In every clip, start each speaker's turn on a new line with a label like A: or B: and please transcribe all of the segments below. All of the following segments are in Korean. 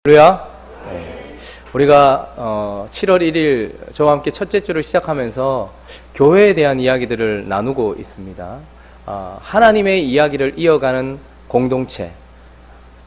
A: 할렐루야. 네. 우리가 7월 1일 저와 함께 첫째 주를 시작하면서 교회에 대한 이야기들을 나누고 있습니다. 하나님의 이야기를 이어가는 공동체.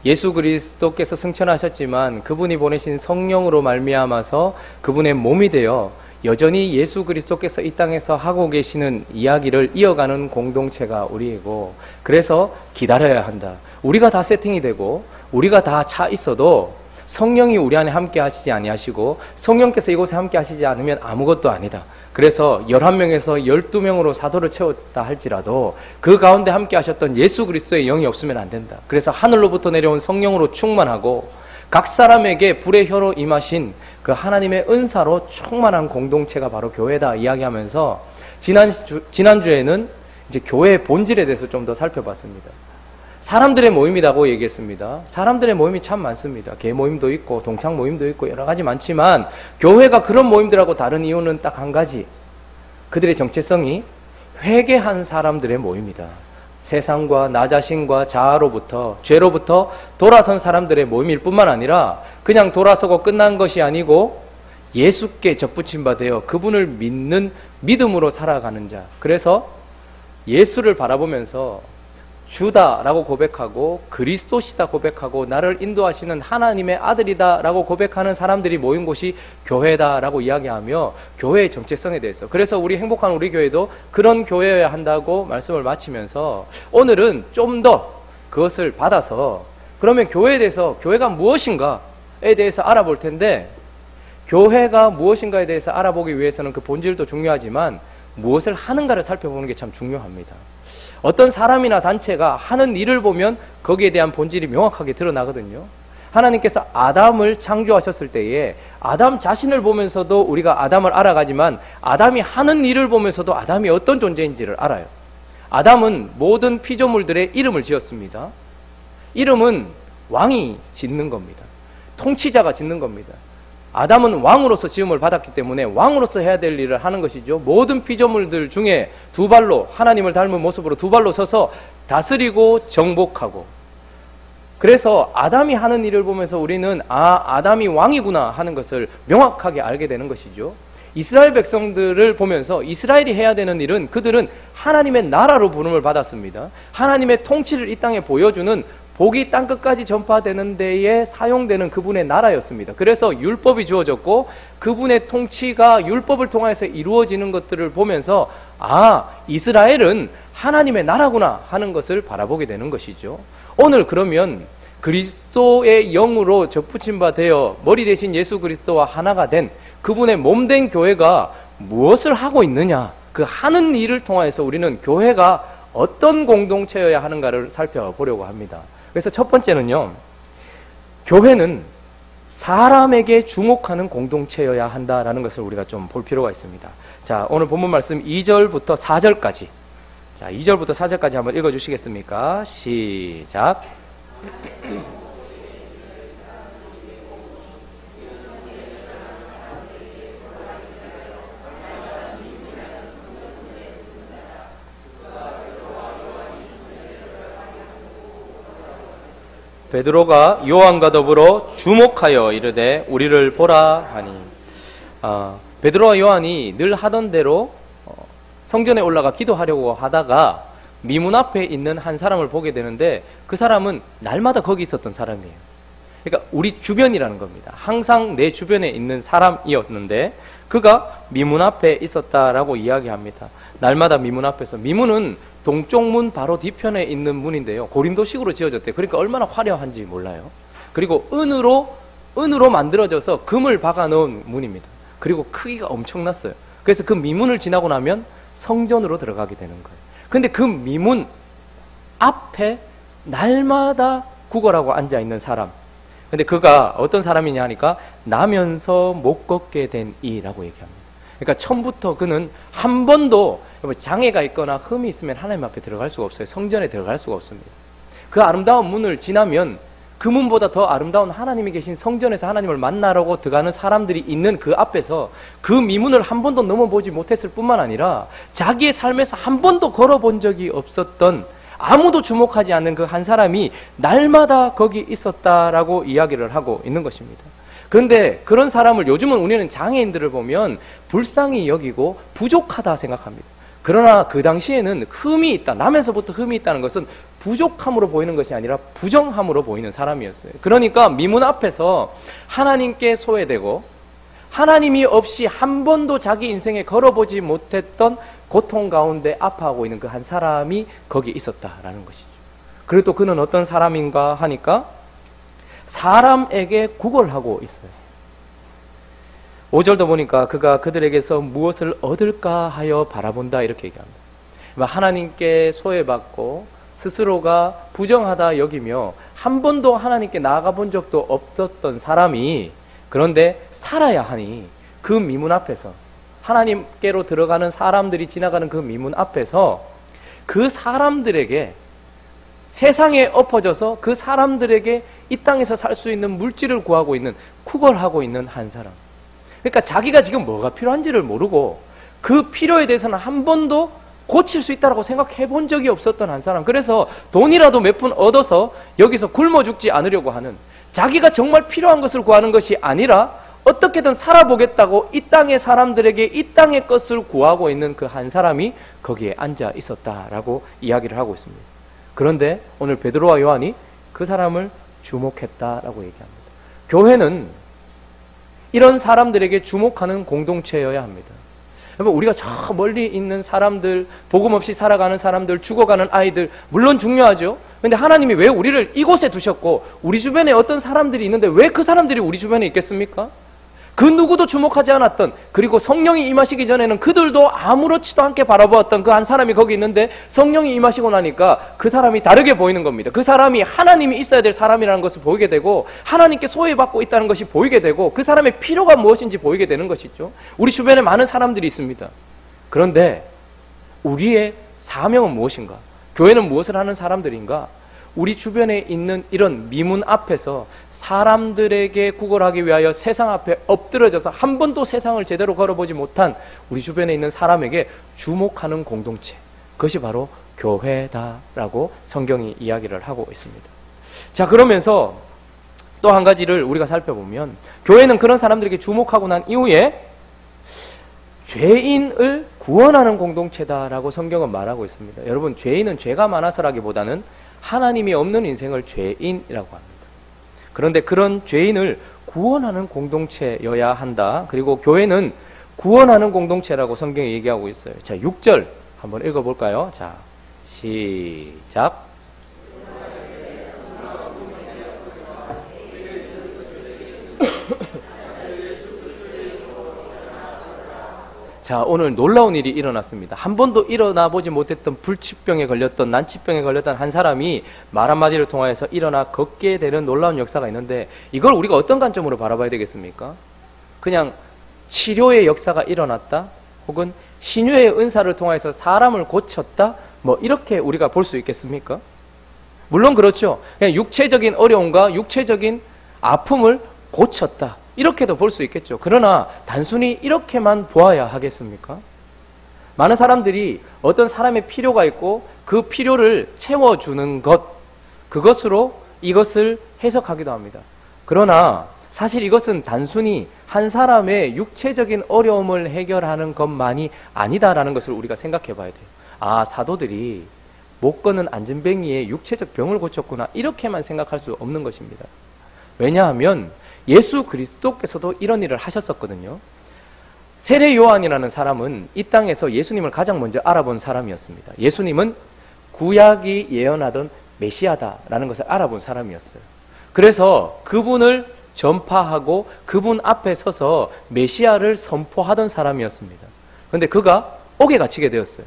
A: 예수 그리스도께서 승천하셨지만 그분이 보내신 성령으로 말미암아서 그분의 몸이 되어 여전히 예수 그리스도께서 이 땅에서 하고 계시는 이야기를 이어가는 공동체가 우리이고, 그래서 기다려야 한다. 우리가 다 세팅이 되고 우리가 다 차 있어도 성령이 우리 안에 함께 하시지 아니하시고 성령께서 이곳에 함께 하시지 않으면 아무것도 아니다. 그래서 11명에서 12명으로 사도를 채웠다 할지라도 그 가운데 함께 하셨던 예수 그리스도의 영이 없으면 안 된다. 그래서 하늘로부터 내려온 성령으로 충만하고 각 사람에게 불의 혀로 임하신 그 하나님의 은사로 충만한 공동체가 바로 교회다 이야기하면서 지난주에는 이제 교회의 본질에 대해서 좀 더 살펴봤습니다. 사람들의 모임이라고 얘기했습니다. 사람들의 모임이 참 많습니다. 개 모임도 있고 동창 모임도 있고 여러 가지 많지만 교회가 그런 모임들하고 다른 이유는 딱 한 가지. 그들의 정체성이 회개한 사람들의 모임이다. 세상과 나 자신과 자아로부터, 죄로부터 돌아선 사람들의 모임일 뿐만 아니라 그냥 돌아서고 끝난 것이 아니고 예수께 접붙임 바 되어 그분을 믿는 믿음으로 살아가는 자. 그래서 예수를 바라보면서 주다라고 고백하고 그리스도시다 고백하고 나를 인도하시는 하나님의 아들이다라고 고백하는 사람들이 모인 곳이 교회다라고 이야기하며 교회의 정체성에 대해서, 그래서 우리 행복한 우리 교회도 그런 교회여야 한다고 말씀을 마치면서 오늘은 좀 더 그것을 받아서 그러면 교회에 대해서, 교회가 무엇인가에 대해서 알아볼 텐데, 교회가 무엇인가에 대해서 알아보기 위해서는 그 본질도 중요하지만 무엇을 하는가를 살펴보는 게 참 중요합니다. 어떤 사람이나 단체가 하는 일을 보면 거기에 대한 본질이 명확하게 드러나거든요. 하나님께서 아담을 창조하셨을 때에 아담 자신을 보면서도 우리가 아담을 알아가지만 아담이 하는 일을 보면서도 아담이 어떤 존재인지를 알아요. 아담은 모든 피조물들의 이름을 지었습니다. 이름은 왕이 짓는 겁니다. 통치자가 짓는 겁니다. 아담은 왕으로서 지음을 받았기 때문에 왕으로서 해야 될 일을 하는 것이죠. 모든 피조물들 중에 두 발로, 하나님을 닮은 모습으로 두 발로 서서 다스리고 정복하고, 그래서 아담이 하는 일을 보면서 우리는 아담이 왕이구나 하는 것을 명확하게 알게 되는 것이죠. 이스라엘 백성들을 보면서 이스라엘이 해야 되는 일은, 그들은 하나님의 나라로 부름을 받았습니다. 하나님의 통치를 이 땅에 보여주는, 복이 땅끝까지 전파되는 데에 사용되는 그분의 나라였습니다. 그래서 율법이 주어졌고 그분의 통치가 율법을 통해서 이루어지는 것들을 보면서 이스라엘은 하나님의 나라구나 하는 것을 바라보게 되는 것이죠. 오늘 그러면 그리스도의 영으로 접붙임 바 되어 머리 대신 예수 그리스도와 하나가 된 그분의 몸된 교회가 무엇을 하고 있느냐, 그 하는 일을 통해서 우리는 교회가 어떤 공동체여야 하는가를 살펴보려고 합니다. 그래서 첫 번째는요, 교회는 사람에게 주목하는 공동체여야 한다라는 것을 우리가 좀 볼 필요가 있습니다. 자, 오늘 본문 말씀 2절부터 4절까지. 자, 2절부터 4절까지 한번 읽어 주시겠습니까? 시작. 베드로가 요한과 더불어 주목하여 이르되 우리를 보라 하니, 베드로와 요한이 늘 하던 대로 성전에 올라가 기도하려고 하다가 미문 앞에 있는 한 사람을 보게 되는데, 그 사람은 날마다 거기 있었던 사람이에요. 그러니까 우리 주변이라는 겁니다. 항상 내 주변에 있는 사람이었는데 그가 미문 앞에 있었다라고 이야기합니다. 날마다 미문 앞에서, 미문은 동쪽 문 바로 뒤편에 있는 문인데요, 고린도식으로 지어졌대요. 그러니까 얼마나 화려한지 몰라요. 그리고 은으로 만들어져서 금을 박아 넣은 문입니다. 그리고 크기가 엄청났어요. 그래서 그 미문을 지나고 나면 성전으로 들어가게 되는 거예요. 근데 그 미문 앞에 날마다 구걸하고 앉아 있는 사람. 근데 그가 어떤 사람이냐 하니까 나면서 못 걷게 된 이라고 얘기합니다. 그러니까 처음부터 그는 한 번도 장애가 있거나 흠이 있으면 하나님 앞에 들어갈 수가 없어요. 성전에 들어갈 수가 없습니다. 그 아름다운 문을 지나면 그 문보다 더 아름다운 하나님이 계신 성전에서 하나님을 만나려고 들어가는 사람들이 있는 그 앞에서 그 미문을 한 번도 넘어보지 못했을 뿐만 아니라 자기의 삶에서 한 번도 걸어본 적이 없었던 아무도 주목하지 않는 그 한 사람이 날마다 거기 있었다라고 이야기를 하고 있는 것입니다. 그런데 그런 사람을 요즘은 우리는 장애인들을 보면 불쌍히 여기고 부족하다 생각합니다. 그러나 그 당시에는 흠이 있다, 남에서부터 흠이 있다는 것은 부족함으로 보이는 것이 아니라 부정함으로 보이는 사람이었어요. 그러니까 미문 앞에서 하나님께 소외되고 하나님이 없이 한 번도 자기 인생에 걸어보지 못했던 고통 가운데 아파하고 있는 그 한 사람이 거기 있었다라는 것이죠. 그리고 또 그는 어떤 사람인가 하니까 사람에게 구걸하고 있어요. 5절도 보니까 그가 그들에게서 무엇을 얻을까 하여 바라본다 이렇게 얘기합니다. 하나님께 소외받고 스스로가 부정하다 여기며 한 번도 하나님께 나아가 본 적도 없었던 사람이 그런데 살아야 하니 그 미문 앞에서 하나님께로 들어가는 사람들이 지나가는 그 미문 앞에서 그 사람들에게 세상에 엎어져서 그 사람들에게 이 땅에서 살 수 있는 물질을 구하고 있는 구걸하고 있는 한 사람. 그러니까 자기가 지금 뭐가 필요한지를 모르고 그 필요에 대해서는 한 번도 고칠 수 있다고 생각해 본 적이 없었던 한 사람. 그래서 돈이라도 몇 푼 얻어서 여기서 굶어 죽지 않으려고 하는, 자기가 정말 필요한 것을 구하는 것이 아니라 어떻게든 살아보겠다고 이 땅의 사람들에게 이 땅의 것을 구하고 있는 그 한 사람이 거기에 앉아 있었다라고 이야기를 하고 있습니다. 그런데 오늘 베드로와 요한이 그 사람을 주목했다라고 얘기합니다. 교회는 이런 사람들에게 주목하는 공동체여야 합니다. 여러분, 우리가 저 멀리 있는 사람들, 복음 없이 살아가는 사람들, 죽어가는 아이들 물론 중요하죠. 그런데 하나님이 왜 우리를 이곳에 두셨고 우리 주변에 어떤 사람들이 있는데 왜 그 사람들이 우리 주변에 있겠습니까? 그 누구도 주목하지 않았던, 그리고 성령이 임하시기 전에는 그들도 아무렇지도 않게 바라보았던 그 한 사람이 거기 있는데 성령이 임하시고 나니까 그 사람이 다르게 보이는 겁니다. 그 사람이 하나님이 있어야 될 사람이라는 것을 보이게 되고 하나님께 소외받고 있다는 것이 보이게 되고 그 사람의 필요가 무엇인지 보이게 되는 것이죠. 우리 주변에 많은 사람들이 있습니다. 그런데 우리의 사명은 무엇인가? 교회는 무엇을 하는 사람들인가? 우리 주변에 있는 이런 미문 앞에서 사람들에게 구걸하기 위하여 세상 앞에 엎드러져서 한 번도 세상을 제대로 걸어보지 못한 우리 주변에 있는 사람에게 주목하는 공동체, 그것이 바로 교회다라고 성경이 이야기를 하고 있습니다. 자, 그러면서 또 한 가지를 우리가 살펴보면 교회는 그런 사람들에게 주목하고 난 이후에 죄인을 구원하는 공동체다라고 성경은 말하고 있습니다. 여러분, 죄인은 죄가 많아서라기보다는 하나님이 없는 인생을 죄인이라고 합니다. 그런데 그런 죄인을 구원하는 공동체여야 한다. 그리고 교회는 구원하는 공동체라고 성경이 얘기하고 있어요. 자, 6절 한번 읽어볼까요? 자, 시작. 자, 오늘 놀라운 일이 일어났습니다. 한 번도 일어나 보지 못했던 불치병에 걸렸던, 난치병에 걸렸던 한 사람이 말 한마디를 통하여서 일어나 걷게 되는 놀라운 역사가 있는데, 이걸 우리가 어떤 관점으로 바라봐야 되겠습니까? 그냥 치료의 역사가 일어났다? 혹은 신유의 은사를 통해서 사람을 고쳤다? 뭐 이렇게 우리가 볼 수 있겠습니까? 물론 그렇죠. 그냥 육체적인 어려움과 육체적인 아픔을 고쳤다, 이렇게도 볼 수 있겠죠. 그러나 단순히 이렇게만 보아야 하겠습니까? 많은 사람들이 어떤 사람의 필요가 있고 그 필요를 채워주는 것, 그것으로 이것을 해석하기도 합니다. 그러나 사실 이것은 단순히 한 사람의 육체적인 어려움을 해결하는 것만이 아니다라는 것을 우리가 생각해 봐야 돼요. 아, 사도들이 못 걷는 안진뱅이의 육체적 병을 고쳤구나, 이렇게만 생각할 수 없는 것입니다. 왜냐하면 예수 그리스도께서도 이런 일을 하셨었거든요. 세례 요한이라는 사람은 이 땅에서 예수님을 가장 먼저 알아본 사람이었습니다. 예수님은 구약이 예언하던 메시아다라는 것을 알아본 사람이었어요. 그래서 그분을 전파하고 그분 앞에 서서 메시아를 선포하던 사람이었습니다. 그런데 그가 옥에 갇히게 되었어요.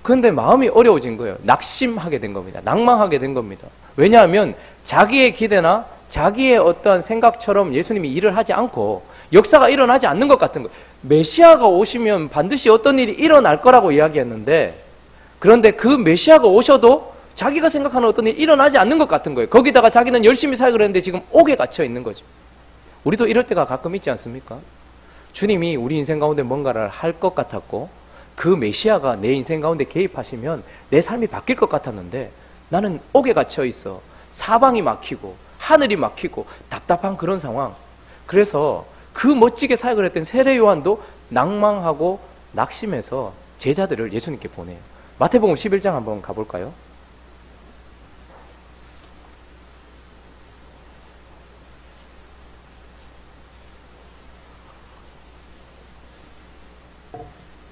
A: 그런데 마음이 어려워진 거예요. 낙심하게 된 겁니다. 낭망하게 된 겁니다. 왜냐하면 자기의 기대나 자기의 어떠한 생각처럼 예수님이 일을 하지 않고 역사가 일어나지 않는 것 같은 거예요. 메시아가 오시면 반드시 어떤 일이 일어날 거라고 이야기했는데, 그런데 그 메시아가 오셔도 자기가 생각하는 어떤 일이 일어나지 않는 것 같은 거예요. 거기다가 자기는 열심히 사역을 했는데 지금 옥에 갇혀 있는 거죠. 우리도 이럴 때가 가끔 있지 않습니까? 주님이 우리 인생 가운데 뭔가를 할 것 같았고 그 메시아가 내 인생 가운데 개입하시면 내 삶이 바뀔 것 같았는데 나는 옥에 갇혀 있어. 사방이 막히고 하늘이 막히고 답답한 그런 상황. 그래서 그 멋지게 사역을 했던 세례 요한도 낭망하고 낙심해서 제자들을 예수님께 보내요. 마태복음 11장 한번 가볼까요?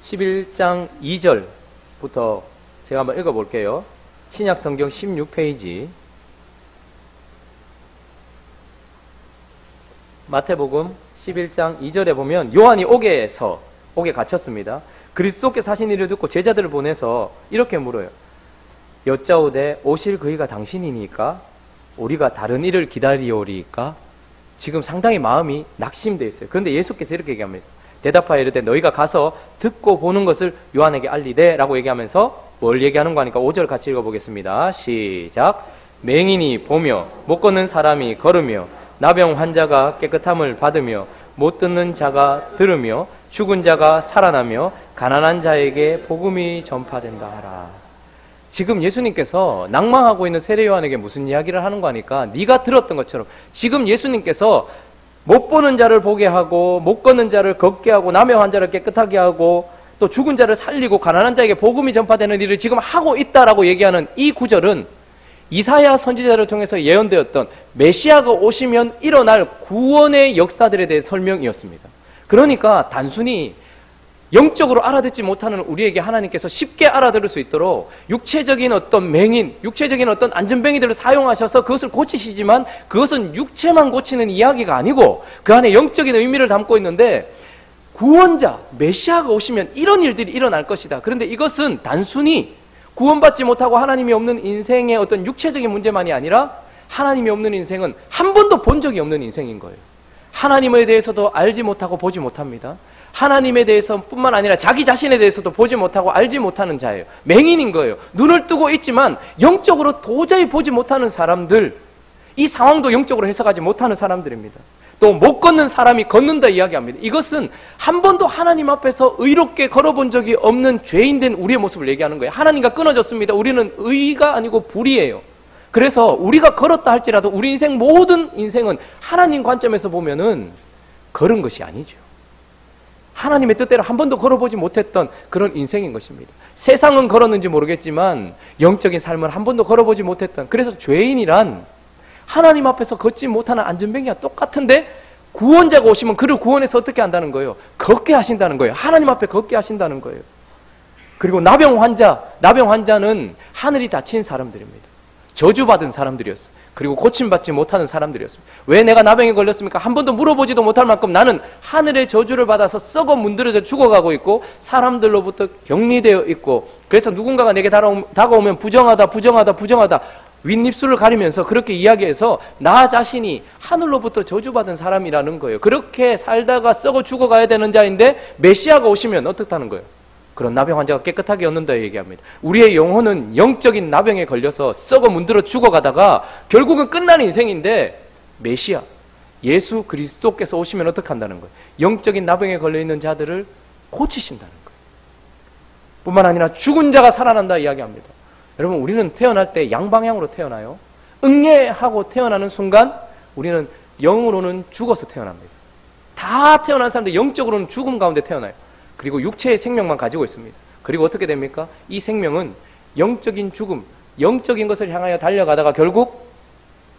A: (11장) 2절부터 제가 한번 읽어볼게요. 신약성경 16페이지 마태복음 11장 2절에 보면 요한이 옥에 갇혔습니다. 그리스도께서 하신 일을 듣고 제자들을 보내서 이렇게 물어요. 여짜오되 오실 그이가 당신이니까 우리가 다른 일을 기다리오리까? 지금 상당히 마음이 낙심되어 있어요. 그런데 예수께서 이렇게 얘기합니다. 대답하여 이르되 너희가 가서 듣고 보는 것을 요한에게 알리되 라고 얘기하면서 뭘 얘기하는 거 하니까 5절 같이 읽어보겠습니다. 시작. 맹인이 보며 못 걷는 사람이 걸으며 나병 환자가 깨끗함을 받으며 못 듣는 자가 들으며 죽은 자가 살아나며 가난한 자에게 복음이 전파된다 하라. 지금 예수님께서 낭망하고 있는 세례 요한에게 무슨 이야기를 하는 거 하니까 네가 들었던 것처럼 지금 예수님께서 못 보는 자를 보게 하고 못 걷는 자를 걷게 하고 남의 환자를 깨끗하게 하고 또 죽은 자를 살리고 가난한 자에게 복음이 전파되는 일을 지금 하고 있다라고 얘기하는 이 구절은 이사야 선지자를 통해서 예언되었던 메시아가 오시면 일어날 구원의 역사들에 대해 설명이었습니다. 그러니까 단순히 영적으로 알아듣지 못하는 우리에게 하나님께서 쉽게 알아들을 수 있도록 육체적인 어떤 맹인, 육체적인 어떤 안전뱅이들을 사용하셔서 그것을 고치시지만 그것은 육체만 고치는 이야기가 아니고 그 안에 영적인 의미를 담고 있는데 구원자, 메시아가 오시면 이런 일들이 일어날 것이다. 그런데 이것은 단순히 구원받지 못하고 하나님이 없는 인생의 어떤 육체적인 문제만이 아니라 하나님이 없는 인생은 한 번도 본 적이 없는 인생인 거예요. 하나님에 대해서도 알지 못하고 보지 못합니다. 하나님에 대해서 뿐만 아니라 자기 자신에 대해서도 보지 못하고 알지 못하는 자예요. 맹인인 거예요. 눈을 뜨고 있지만 영적으로 도저히 보지 못하는 사람들, 이 상황도 영적으로 해석하지 못하는 사람들입니다. 또 못 걷는 사람이 걷는다 이야기합니다. 이것은 한 번도 하나님 앞에서 의롭게 걸어본 적이 없는 죄인된 우리의 모습을 얘기하는 거예요. 하나님과 끊어졌습니다. 우리는 의가 아니고 불의예요. 그래서 우리가 걸었다 할지라도 우리 인생 모든 인생은 하나님 관점에서 보면은 걸은 것이 아니죠. 하나님의 뜻대로 한 번도 걸어보지 못했던 그런 인생인 것입니다. 세상은 걸었는지 모르겠지만 영적인 삶을 한 번도 걸어보지 못했던, 그래서 죄인이란 하나님 앞에서 걷지 못하는 안전뱅이와 똑같은데 구원자가 오시면 그를 구원해서 어떻게 한다는 거예요? 걷게 하신다는 거예요. 하나님 앞에 걷게 하신다는 거예요. 그리고 나병 환자는 하늘이 닫힌 사람들입니다. 저주받은 사람들이었어요. 그리고 고침받지 못하는 사람들이었습니다. 왜 내가 나병에 걸렸습니까? 한 번도 물어보지도 못할 만큼 나는 하늘의 저주를 받아서 썩어 문드러져 죽어가고 있고 사람들로부터 격리되어 있고, 그래서 누군가가 내게 다가오면 부정하다 윗입술을 가리면서 그렇게 이야기해서 나 자신이 하늘로부터 저주받은 사람이라는 거예요. 그렇게 살다가 썩어 죽어가야 되는 자인데 메시아가 오시면 어떻다는 거예요? 그런 나병 환자가 깨끗하게 얻는다 얘기합니다. 우리의 영혼은 영적인 나병에 걸려서 썩어 문드러 죽어가다가 결국은 끝나는 인생인데 메시아, 예수 그리스도께서 오시면 어떻게 한다는 거예요? 영적인 나병에 걸려있는 자들을 고치신다는 거예요. 뿐만 아니라 죽은 자가 살아난다 이야기합니다. 여러분, 우리는 태어날 때 양방향으로 태어나요. 응애하고 태어나는 순간 우리는 영으로는 죽어서 태어납니다. 다 태어난 사람들 영적으로는 죽음 가운데 태어나요. 그리고 육체의 생명만 가지고 있습니다. 그리고 어떻게 됩니까? 이 생명은 영적인 죽음, 영적인 것을 향하여 달려가다가 결국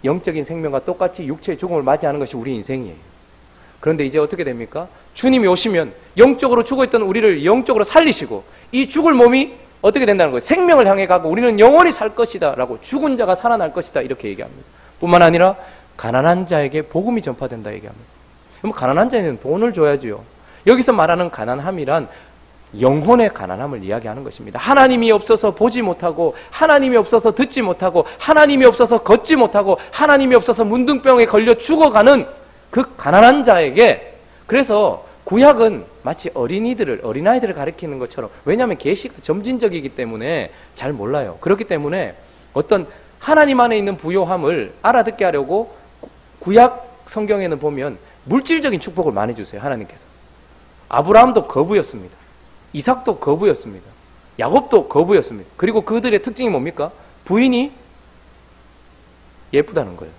A: 영적인 생명과 똑같이 육체의 죽음을 맞이하는 것이 우리 인생이에요. 그런데 이제 어떻게 됩니까? 주님이 오시면 영적으로 죽어있던 우리를 영적으로 살리시고 이 죽을 몸이 어떻게 된다는 거예요? 생명을 향해 가고 우리는 영원히 살 것이다 라고, 죽은 자가 살아날 것이다 이렇게 얘기합니다. 뿐만 아니라 가난한 자에게 복음이 전파된다 얘기합니다. 그럼 가난한 자에는 돈을 줘야지요. 여기서 말하는 가난함이란 영혼의 가난함을 이야기하는 것입니다. 하나님이 없어서 보지 못하고, 하나님이 없어서 듣지 못하고, 하나님이 없어서 걷지 못하고, 하나님이 없어서 문둥병에 걸려 죽어가는 그 가난한 자에게, 그래서 구약은 마치 어린아이들을 가리키는 것처럼, 왜냐하면 계시가 점진적이기 때문에 잘 몰라요. 그렇기 때문에 어떤 하나님 안에 있는 부요함을 알아듣게 하려고 구약 성경에는 보면 물질적인 축복을 많이 주세요. 하나님께서. 아브라함도 거부였습니다. 이삭도 거부였습니다. 야곱도 거부였습니다. 그리고 그들의 특징이 뭡니까? 부인이 예쁘다는 거예요.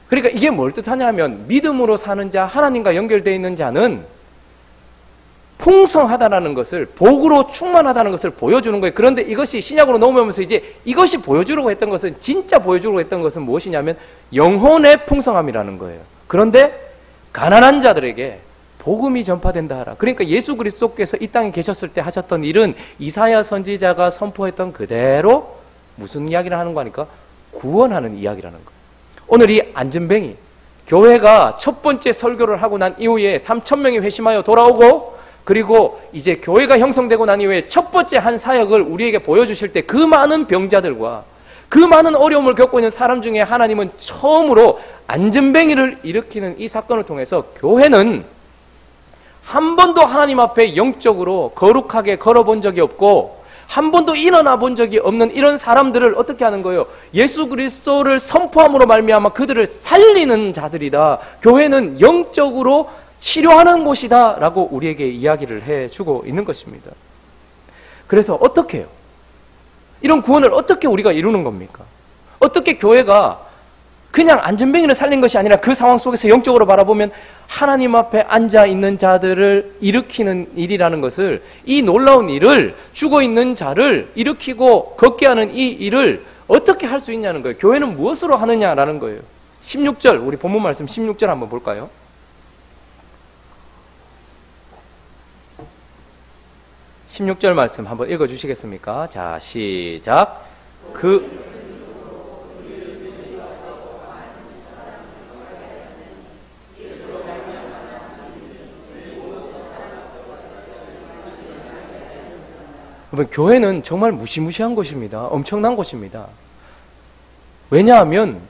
A: 그러니까 이게 뭘 뜻하냐 하면 믿음으로 사는 자, 하나님과 연결되어 있는 자는 풍성하다는 것을, 복으로 충만하다는 것을 보여주는 거예요. 그런데 이것이 신약으로 넘어오면서 이제 이것이 보여주려고 했던 것은, 진짜 보여주려고 했던 것은 무엇이냐면 영혼의 풍성함이라는 거예요. 그런데 가난한 자들에게 복음이 전파된다 하라. 그러니까 예수 그리스도께서 이 땅에 계셨을 때 하셨던 일은 이사야 선지자가 선포했던 그대로 무슨 이야기를 하는 거니까 구원하는 이야기라는 거예요. 오늘 이 안전뱅이, 교회가 첫 번째 설교를 하고 난 이후에 3,000명이 회심하여 돌아오고, 그리고 이제 교회가 형성되고 난 이후에 첫 번째 한 사역을 우리에게 보여주실 때 그 많은 병자들과 그 많은 어려움을 겪고 있는 사람 중에 하나님은 처음으로 안전뱅이를 일으키는 이 사건을 통해서 교회는 한 번도 하나님 앞에 영적으로 거룩하게 걸어본 적이 없고 한 번도 일어나 본 적이 없는 이런 사람들을 어떻게 하는 거예요? 예수 그리스도를 선포함으로 말미암아 그들을 살리는 자들이다. 교회는 영적으로 치료하는 곳이다 라고 우리에게 이야기를 해주고 있는 것입니다. 그래서 어떻게 해요? 이런 구원을 어떻게 우리가 이루는 겁니까? 어떻게 교회가 그냥 안전뱅이를 살린 것이 아니라 그 상황 속에서 영적으로 바라보면 하나님 앞에 앉아있는 자들을 일으키는 일이라는 것을, 이 놀라운 일을, 죽어있는 자를 일으키고 걷게 하는 이 일을 어떻게 할 수 있냐는 거예요. 교회는 무엇으로 하느냐라는 거예요. 16절, 우리 본문 말씀 16절 한번 볼까요? 16절 말씀 한번 읽어주시겠습니까? 자, 시작. 여러분, 교회는 정말 무시무시한 곳입니다. 엄청난 곳입니다. 왜냐하면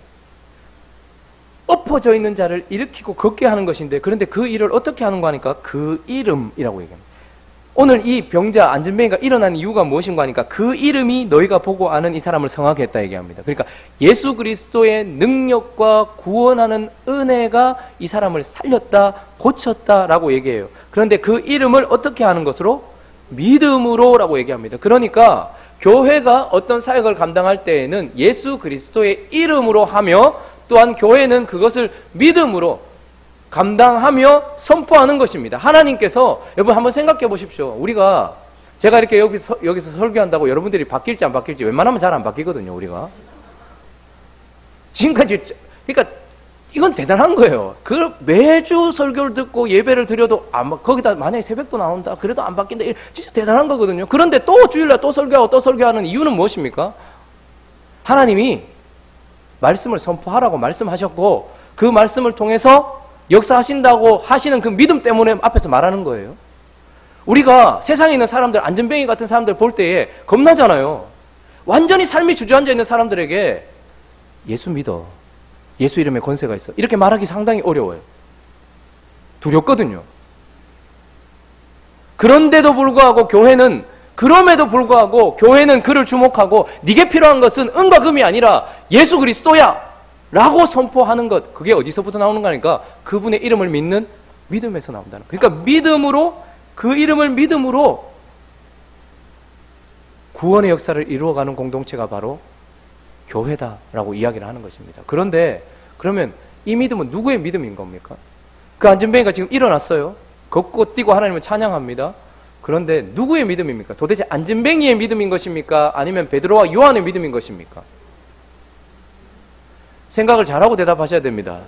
A: 엎어져 있는 자를 일으키고 걷게 하는 것인데, 그런데 그 일을 어떻게 하는 거 하니까 그 이름이라고 얘기합니다. 오늘 이 병자 안전뱅이가 일어난 이유가 무엇인가 하니까 그 이름이 너희가 보고 아는 이 사람을 성하게 했다 얘기합니다. 그러니까 예수 그리스도의 능력과 구원하는 은혜가 이 사람을 살렸다, 고쳤다라고 얘기해요. 그런데 그 이름을 어떻게 하는 것으로? 믿음으로 라고 얘기합니다. 그러니까 교회가 어떤 사역을 감당할 때에는 예수 그리스도의 이름으로 하며, 또한 교회는 그것을 믿음으로 감당하며 선포하는 것입니다. 하나님께서, 여러분 한번 생각해 보십시오. 우리가, 제가 이렇게 여기서 설교한다고 여러분들이 바뀔지 안 바뀔지 웬만하면 잘 안 바뀌거든요, 우리가. 지금까지, 그러니까 이건 대단한 거예요. 그 매주 설교를 듣고 예배를 드려도 거기다 만약에 새벽도 나온다 그래도 안 바뀐다. 진짜 대단한 거거든요. 그런데 또 주일날 또 설교하고 또 설교하는 이유는 무엇입니까? 하나님이 말씀을 선포하라고 말씀하셨고 그 말씀을 통해서 역사하신다고 하시는 그 믿음 때문에 앞에서 말하는 거예요. 우리가 세상에 있는 사람들, 안전뱅이 같은 사람들 볼 때에 겁나잖아요. 완전히 삶이 주저앉아 있는 사람들에게 예수 믿어, 예수 이름에 권세가 있어, 이렇게 말하기 상당히 어려워요. 두렵거든요. 그럼에도 불구하고 교회는 그를 주목하고 네게 필요한 것은 은과 금이 아니라 예수 그리스도야 라고 선포하는 것. 그게 어디서부터 나오는 거니까 그분의 이름을 믿는 믿음에서 나온다는 거예요. 그러니까 믿음으로, 그 이름을 믿음으로 구원의 역사를 이루어가는 공동체가 바로 교회다라고 이야기를 하는 것입니다. 그런데 그러면 이 믿음은 누구의 믿음인 겁니까? 그 안전뱅이가 지금 일어났어요. 걷고 뛰고 하나님을 찬양합니다. 그런데 누구의 믿음입니까? 도대체 안전뱅이의 믿음인 것입니까? 아니면 베드로와 요한의 믿음인 것입니까? 생각을 잘하고 대답하셔야 됩니다.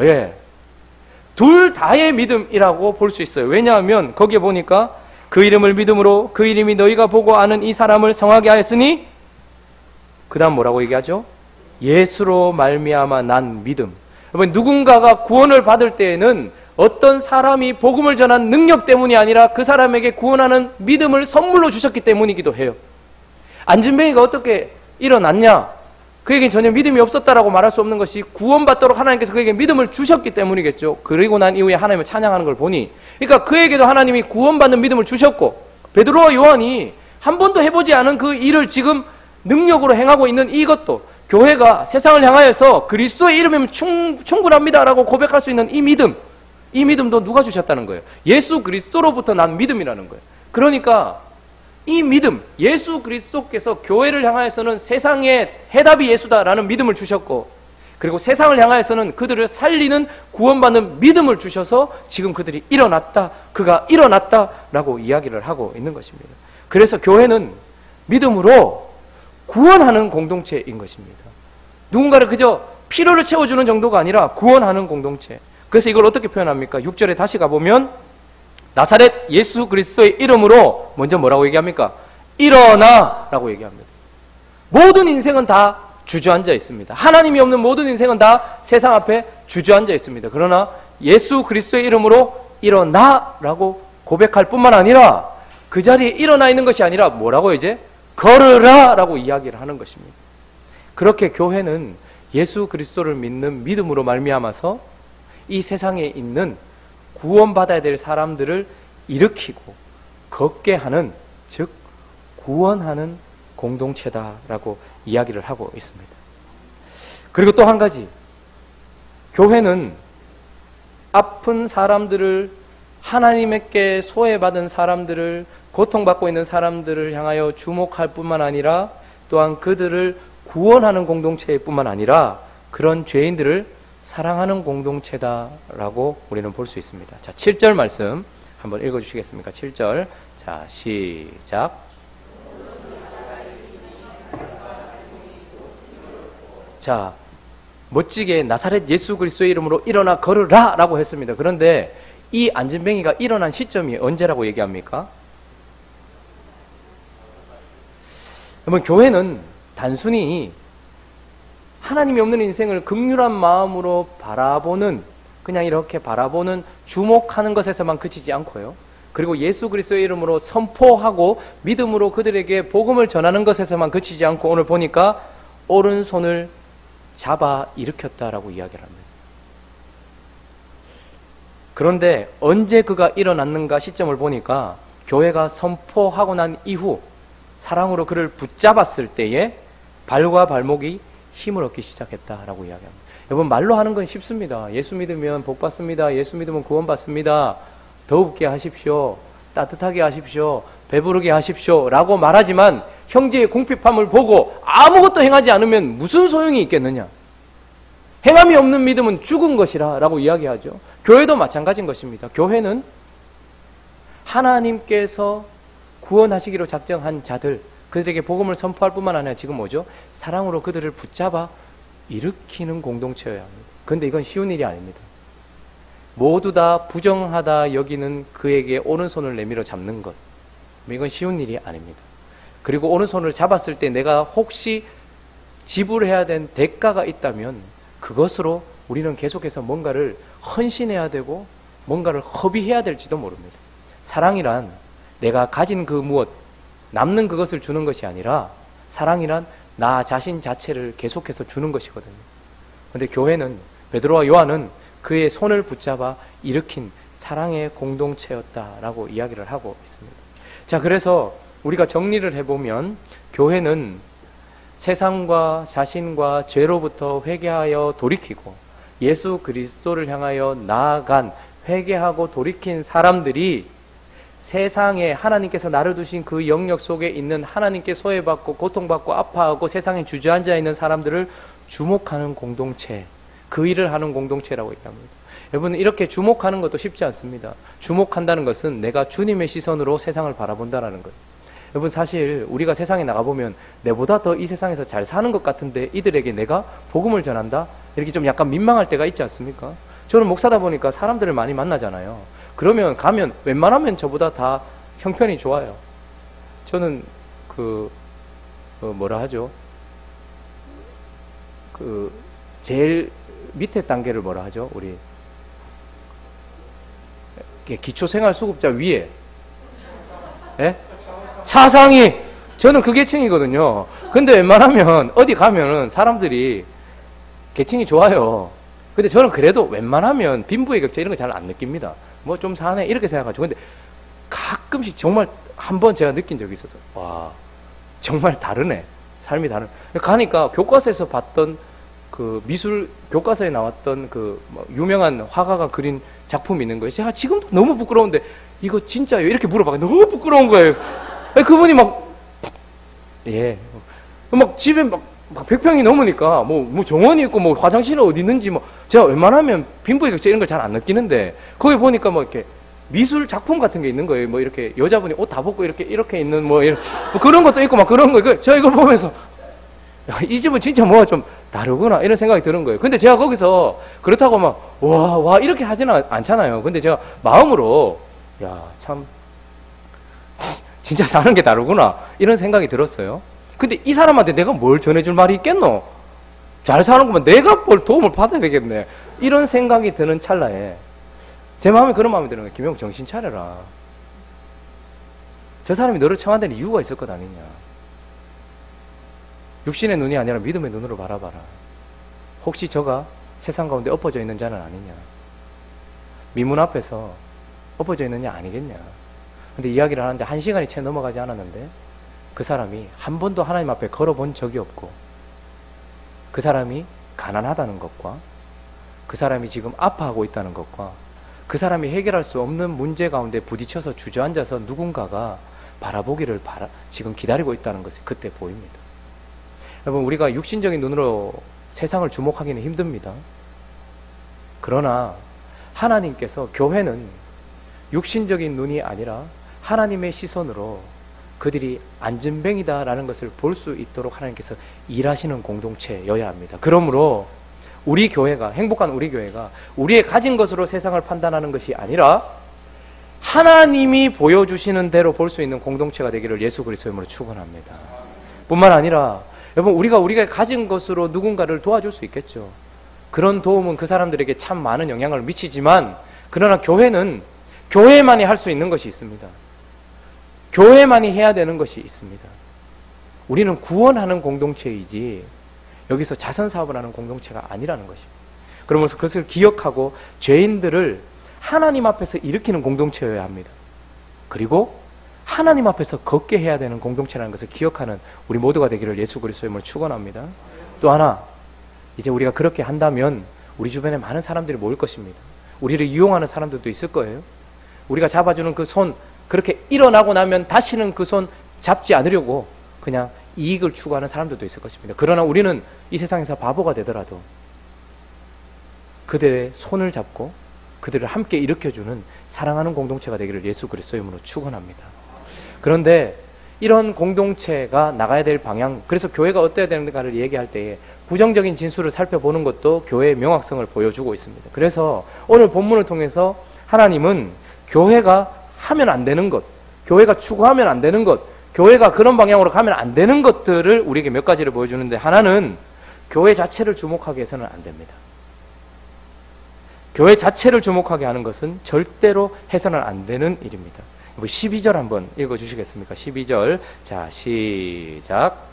A: 예, 둘 다의 믿음이라고 볼 수 있어요. 왜냐하면 거기에 보니까 그 이름을 믿음으로, 그 이름이 너희가 보고 아는 이 사람을 성하게 하였으니, 그 다음 뭐라고 얘기하죠? 예수로 말미암아 난 믿음. 여러분, 누군가가 구원을 받을 때에는 어떤 사람이 복음을 전한 능력 때문이 아니라 그 사람에게 구원하는 믿음을 선물로 주셨기 때문이기도 해요. 안전뱅이가 어떻게 일어났냐? 그에겐 전혀 믿음이 없었다라고 말할 수 없는 것이 구원받도록 하나님께서 그에게 믿음을 주셨기 때문이겠죠. 그리고 난 이후에 하나님을 찬양하는 걸 보니, 그러니까 그에게도 하나님이 구원받는 믿음을 주셨고, 베드로와 요한이 한 번도 해보지 않은 그 일을 지금 능력으로 행하고 있는 이것도, 교회가 세상을 향하여서 그리스도의 이름이면 충분합니다라고 고백할 수 있는 이 믿음, 이 믿음도 누가 주셨다는 거예요? 예수 그리스도로부터 난 믿음이라는 거예요. 그러니까 이 믿음, 예수 그리스도께서 교회를 향하여서는 세상의 해답이 예수다라는 믿음을 주셨고, 그리고 세상을 향하여서는 그들을 살리는 구원받는 믿음을 주셔서 지금 그들이 일어났다, 그가 일어났다라고 이야기를 하고 있는 것입니다. 그래서 교회는 믿음으로 구원하는 공동체인 것입니다. 누군가를 그저 필요를 채워주는 정도가 아니라 구원하는 공동체. 그래서 이걸 어떻게 표현합니까? 6절에 다시 가보면 나사렛 예수 그리스도의 이름으로 먼저 뭐라고 얘기합니까? 일어나 라고 얘기합니다. 모든 인생은 다 주저앉아 있습니다. 하나님이 없는 모든 인생은 다 세상 앞에 주저앉아 있습니다. 그러나 예수 그리스도의 이름으로 일어나 라고 고백할 뿐만 아니라 그 자리에 일어나 있는 것이 아니라 뭐라고 이제? 걸으라 라고 이야기를 하는 것입니다. 그렇게 교회는 예수 그리스도를 믿는 믿음으로 말미암아서 이 세상에 있는 구원받아야 될 사람들을 일으키고 걷게 하는, 즉 구원하는 공동체다라고 이야기를 하고 있습니다. 그리고 또 한 가지, 교회는 아픈 사람들을, 하나님께 소외받은 사람들을, 고통받고 있는 사람들을 향하여 주목할 뿐만 아니라 또한 그들을 구원하는 공동체일 뿐만 아니라 그런 죄인들을 사랑하는 공동체다라고 우리는 볼 수 있습니다. 자, 7절 말씀 한번 읽어주시겠습니까? 7절. 자, 시작. 자, 멋지게 나사렛 예수 그리스도의 이름으로 일어나 걸으라 라고 했습니다. 그런데 이 안진뱅이가 일어난 시점이 언제라고 얘기합니까? 여러분, 교회는 단순히 하나님이 없는 인생을 긍휼한 마음으로 바라보는, 그냥 이렇게 바라보는, 주목하는 것에서만 그치지 않고요. 그리고 예수 그리스도의 이름으로 선포하고 믿음으로 그들에게 복음을 전하는 것에서만 그치지 않고 오늘 보니까 오른손을 잡아 일으켰다라고 이야기를 합니다. 그런데 언제 그가 일어났는가 시점을 보니까 교회가 선포하고 난 이후 사랑으로 그를 붙잡았을 때에 발과 발목이 힘을 얻기 시작했다라고 이야기합니다. 여러분, 말로 하는 건 쉽습니다. 예수 믿으면 복 받습니다. 예수 믿으면 구원 받습니다. 더웁게 하십시오. 따뜻하게 하십시오. 배부르게 하십시오. 라고 말하지만 형제의 궁핍함을 보고 아무것도 행하지 않으면 무슨 소용이 있겠느냐? 행함이 없는 믿음은 죽은 것이라 라고 이야기하죠. 교회도 마찬가지인 것입니다. 교회는 하나님께서 구원하시기로 작정한 자들, 그들에게 복음을 선포할 뿐만 아니라 지금 뭐죠? 사랑으로 그들을 붙잡아 일으키는 공동체여야 합니다. 그런데 이건 쉬운 일이 아닙니다. 모두 다 부정하다 여기는 그에게 오른손을 내밀어 잡는 것, 이건 쉬운 일이 아닙니다. 그리고 오른손을 잡았을 때 내가 혹시 지불해야 된 대가가 있다면 그것으로 우리는 계속해서 뭔가를 헌신해야 되고 뭔가를 허비해야 될지도 모릅니다. 사랑이란 내가 가진 그 무엇, 남는 그것을 주는 것이 아니라 사랑이란 나 자신 자체를 계속해서 주는 것이거든요. 그런데 교회는, 베드로와 요한은 그의 손을 붙잡아 일으킨 사랑의 공동체였다라고 이야기를 하고 있습니다. 자, 그래서 우리가 정리를 해보면 교회는 세상과 자신과 죄로부터 회개하여 돌이키고 예수 그리스도를 향하여 나아간, 회개하고 돌이킨 사람들이 세상에 하나님께서 나를 두신 그 영역 속에 있는, 하나님께 소외받고 고통받고 아파하고 세상에 주저앉아 있는 사람들을 주목하는 공동체, 그 일을 하는 공동체라고 얘기합니다. 여러분, 이렇게 주목하는 것도 쉽지 않습니다. 주목한다는 것은 내가 주님의 시선으로 세상을 바라본다는 거예요. 여러분, 사실 우리가 세상에 나가보면 내보다 더 이 세상에서 잘 사는 것 같은데 이들에게 내가 복음을 전한다? 이렇게 좀 약간 민망할 때가 있지 않습니까? 저는 목사다 보니까 사람들을 많이 만나잖아요. 그러면 가면 웬만하면 저보다 다 형편이 좋아요. 저는 뭐라 하죠? 제일 밑에 단계를 뭐라 하죠? 우리 기초생활수급자 위에, 예? 차상위. 저는 그 계층이거든요. 근데 웬만하면 어디 가면은 사람들이 계층이 좋아요. 근데 저는 그래도 웬만하면 빈부의 격차 이런 거 잘 안 느낍니다. 뭐 좀 사네 이렇게 생각하죠. 근데 가끔씩 정말 한번 제가 느낀 적이 있어서, 와, 정말 다르네. 삶이 다르네. 가니까 교과서에서 봤던 그 미술 교과서에 나왔던 그 유명한 화가가 그린 작품이 있는 거예요. 제가 지금도 너무 부끄러운데 이거 진짜요? 이렇게 물어봐. 너무 부끄러운 거예요. 그분이 막 집에 막 100평이 넘으니까 뭐 정원이 있고 뭐 화장실은 어디 있는지 뭐 제가 웬만하면 빈부격차 이런 걸 잘 안 느끼는데 거기 보니까 뭐 이렇게 미술 작품 같은 게 있는 거예요. 뭐 이렇게 여자분이 옷 다 벗고 이렇게 있는 뭐 그런 것도 있고 막 그런 거. 제가 이걸 보면서 야, 이 집은 진짜 뭐가 좀 다르구나 이런 생각이 드는 거예요. 근데 제가 거기서 그렇다고 막 와 이렇게 하지는 않잖아요. 근데 제가 마음으로 야 참 진짜 사는 게 다르구나 이런 생각이 들었어요. 근데 이 사람한테 내가 뭘 전해줄 말이 있겠노? 잘 사는 거면 내가 뭘 도움을 받아야 되겠네. 이런 생각이 드는 찰나에 제 마음에 그런 마음이 드는 거예요. 김용 정신 차려라. 저 사람이 너를 청한 데는 이유가 있을 것 아니냐. 육신의 눈이 아니라 믿음의 눈으로 바라봐라. 혹시 저가 세상 가운데 엎어져 있는 자는 아니냐. 미문 앞에서 엎어져 있느냐 아니겠냐. 근데 이야기를 하는데 1시간이 채 넘어가지 않았는데 그 사람이 한 번도 하나님 앞에 걸어본 적이 없고 그 사람이 가난하다는 것과 그 사람이 지금 아파하고 있다는 것과 그 사람이 해결할 수 없는 문제 가운데 부딪혀서 주저앉아서 누군가가 바라보기를 지금 기다리고 있다는 것이 그때 보입니다. 여러분, 우리가 육신적인 눈으로 세상을 주목하기는 힘듭니다. 그러나 하나님께서 교회는 육신적인 눈이 아니라 하나님의 시선으로 그들이 안진뱅이다라는 것을 볼 수 있도록 하나님께서 일하시는 공동체여야 합니다. 그러므로 우리 교회가, 행복한 우리 교회가 우리의 가진 것으로 세상을 판단하는 것이 아니라 하나님이 보여주시는 대로 볼 수 있는 공동체가 되기를 예수 그리스도의 이름으로 축원합니다. 뿐만 아니라 여러분, 우리가 가진 것으로 누군가를 도와줄 수 있겠죠. 그런 도움은 그 사람들에게 참 많은 영향을 미치지만 그러나 교회는 교회만이 할 수 있는 것이 있습니다. 교회만이 해야 되는 것이 있습니다. 우리는 구원하는 공동체이지 여기서 자선사업을 하는 공동체가 아니라는 것입니다. 그러면서 그것을 기억하고 죄인들을 하나님 앞에서 일으키는 공동체여야 합니다. 그리고 하나님 앞에서 걷게 해야 되는 공동체라는 것을 기억하는 우리 모두가 되기를 예수 그리스도의 이름으로 축원합니다. 또 하나, 이제 우리가 그렇게 한다면 우리 주변에 많은 사람들이 모일 것입니다. 우리를 이용하는 사람들도 있을 거예요. 우리가 잡아주는 그 손, 그렇게 일어나고 나면 다시는 그 손 잡지 않으려고 그냥 이익을 추구하는 사람들도 있을 것입니다. 그러나 우리는 이 세상에서 바보가 되더라도 그들의 손을 잡고 그들을 함께 일으켜주는 사랑하는 공동체가 되기를 예수 그리스도의 이름으로 축원합니다. 그런데 이런 공동체가 나가야 될 방향, 그래서 교회가 어때야 되는가를 얘기할 때에 부정적인 진술을 살펴보는 것도 교회의 명확성을 보여주고 있습니다. 그래서 오늘 본문을 통해서 하나님은 교회가 하면 안 되는 것, 교회가 추구하면 안 되는 것, 교회가 그런 방향으로 가면 안 되는 것들을 우리에게 몇 가지를 보여주는데, 하나는 교회 자체를 주목하게 해서는 안 됩니다. 교회 자체를 주목하게 하는 것은 절대로 해서는 안 되는 일입니다. 12절 한번 읽어주시겠습니까? 12절. 자, 시작.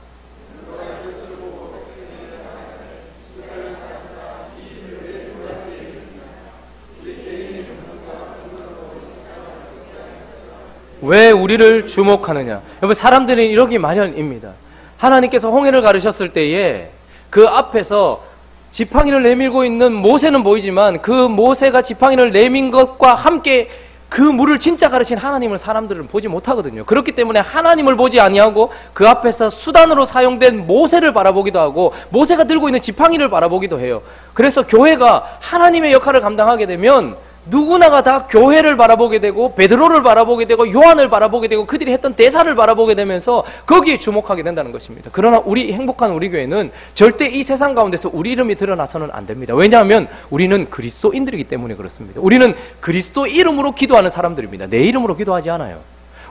A: 왜 우리를 주목하느냐? 여러분, 사람들은 이러기 마련입니다. 하나님께서 홍해를 가르셨을 때에 그 앞에서 지팡이를 내밀고 있는 모세는 보이지만 그 모세가 지팡이를 내민 것과 함께 그 물을 진짜 가르친 하나님을 사람들은 보지 못하거든요. 그렇기 때문에 하나님을 보지 아니하고 그 앞에서 수단으로 사용된 모세를 바라보기도 하고 모세가 들고 있는 지팡이를 바라보기도 해요. 그래서 교회가 하나님의 역할을 감당하게 되면 누구나가 다 교회를 바라보게 되고 베드로를 바라보게 되고 요한을 바라보게 되고 그들이 했던 대사를 바라보게 되면서 거기에 주목하게 된다는 것입니다. 그러나 우리 행복한 우리 교회는 절대 이 세상 가운데서 우리 이름이 드러나서는 안 됩니다. 왜냐하면 우리는 그리스도인들이기 때문에 그렇습니다. 우리는 그리스도 이름으로 기도하는 사람들입니다. 내 이름으로 기도하지 않아요.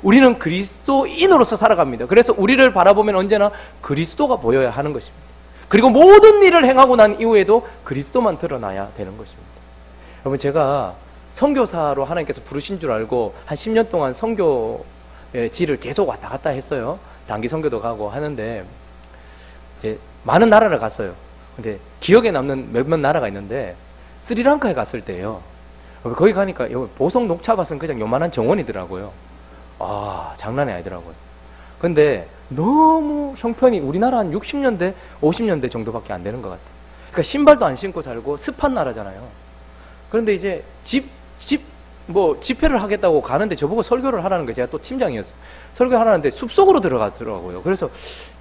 A: 우리는 그리스도인으로서 살아갑니다. 그래서 우리를 바라보면 언제나 그리스도가 보여야 하는 것입니다. 그리고 모든 일을 행하고 난 이후에도 그리스도만 드러나야 되는 것입니다. 여러분, 제가 선교사로 하나님께서 부르신 줄 알고 한 10년 동안 선교지를 계속 왔다 갔다 했어요. 단기 선교도 가고 하는데 이제 많은 나라를 갔어요. 근데 기억에 남는 몇몇 나라가 있는데 스리랑카에 갔을 때요. 거기 가니까 보석 녹차밭은 그냥 요만한 정원이더라고요. 아, 장난이 아니더라고요. 근데 너무 형편이 우리나라 한 60년대, 50년대 정도밖에 안 되는 것 같아요. 그러니까 신발도 안 신고 살고 습한 나라잖아요. 그런데 이제 집 집회를 하겠다고 가는데 저보고 설교를 하라는 거예요. 제가 또 팀장이었어요. 설교하라는데 숲속으로 들어가더라고요. 그래서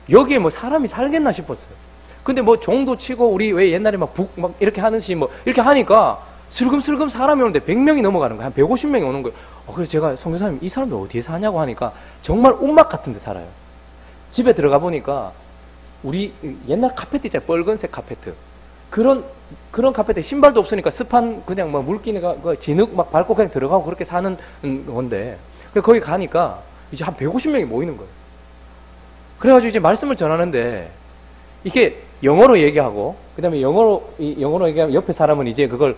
A: 여기에 뭐 사람이 살겠나 싶었어요. 근데 뭐 종도 치고 우리 왜 옛날에 막 이렇게 하는지 뭐 이렇게 하니까 슬금슬금 사람이 오는데 100명이 넘어가는 거예요. 한 150명이 오는 거예요. 그래서 제가 선교사님 이 사람들 어디에 사냐고 하니까 정말 움막 같은 데 살아요. 집에 들어가 보니까 우리 옛날 카페트 있잖아요. 빨간색 카페트. 그런 카페트에 신발도 없으니까 습한 그냥 뭐 물기가 진흙 막 밟고 그냥 들어가고 그렇게 사는 건데 거기 가니까 이제 한 150명이 모이는 거예요. 그래가지고 이제 말씀을 전하는데 이게 영어로 얘기하고 그다음에 영어로 얘기하면 옆에 사람은 이제 그걸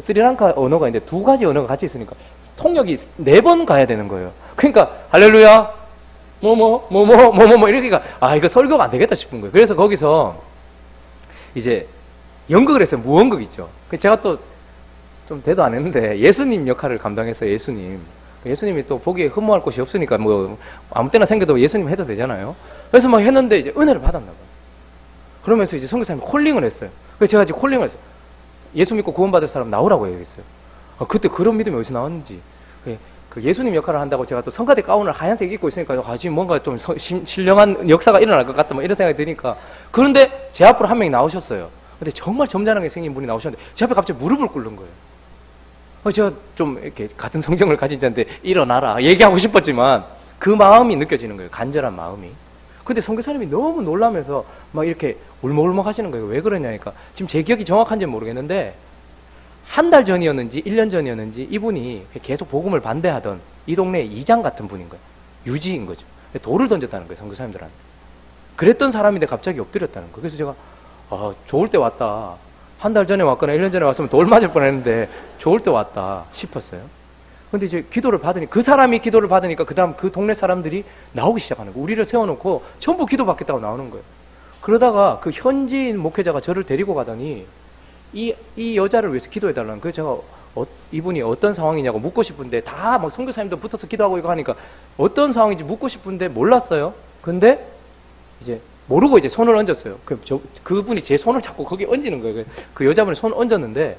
A: 스리랑카 언어가 있는데 두 가지 언어가 같이 있으니까 통역이 4번 가야 되는 거예요. 그러니까 할렐루야 뭐뭐 이러니까 이거 설교가 안 되겠다 싶은 거예요. 그래서 거기서 이제 연극을 했어요. 무언극 있죠. 제가 또 좀 대도 안 했는데 예수님 역할을 감당했어요. 예수님이 또 보기에 흠모할 곳이 없으니까 뭐 아무 때나 생겨도 예수님 해도 되잖아요. 그래서 막 했는데 이제 은혜를 받았나 봐요. 그러면서 이제 선교사님이 콜링을 했어요. 그래서 제가 이제 콜링을 했어요. 예수 믿고 구원받을 사람 나오라고 얘기했어요. 그때 그런 믿음이 어디서 나왔는지. 그 예수님 역할을 한다고 제가 또 성가대 가운을 하얀색 입고 있으니까 지금 뭔가 좀 신령한 역사가 일어날 것 같다 뭐 이런 생각이 드니까. 그런데 제 앞으로 한 명이 나오셨어요. 근데 정말 점잖게 생긴 분이 나오셨는데 제 앞에 갑자기 무릎을 꿇는 거예요. 제가 좀 이렇게 같은 성경을 가진 자인데 일어나라 얘기하고 싶었지만 그 마음이 느껴지는 거예요. 간절한 마음이. 근데 선교사님이 너무 놀라면서 막 이렇게 울먹울먹 하시는 거예요. 왜 그러냐니까 지금 제 기억이 정확한지는 모르겠는데 한 달 전이었는지 1년 전이었는지 이분이 계속 복음을 반대하던 이 동네 이장 같은 분인 거예요. 유지인 거죠. 돌을 던졌다는 거예요. 선교사님들한테. 그랬던 사람인데 갑자기 엎드렸다는 거예요. 그래서 제가 좋을 때 왔다. 한 달 전에 왔거나 1년 전에 왔으면 돌 맞을 뻔했는데 좋을 때 왔다 싶었어요. 근데 이제 기도를 받으니 그 사람이 기도를 받으니까 그다음 그 동네 사람들이 나오기 시작하는 거예요. 우리를 세워놓고 전부 기도 받겠다고 나오는 거예요. 그러다가 그 현지인 목회자가 저를 데리고 가더니 이 여자를 위해서 기도해달라는 거예요. 제가 이분이 어떤 상황이냐고 묻고 싶은데 다 막 선교사님도 붙어서 기도하고 이거 하니까 어떤 상황인지 묻고 싶은데 몰랐어요. 근데 이제 모르고 이제 손을 얹었어요. 그분이 제 손을 자꾸 거기 얹는 거예요. 그 여자분이 손을 얹었는데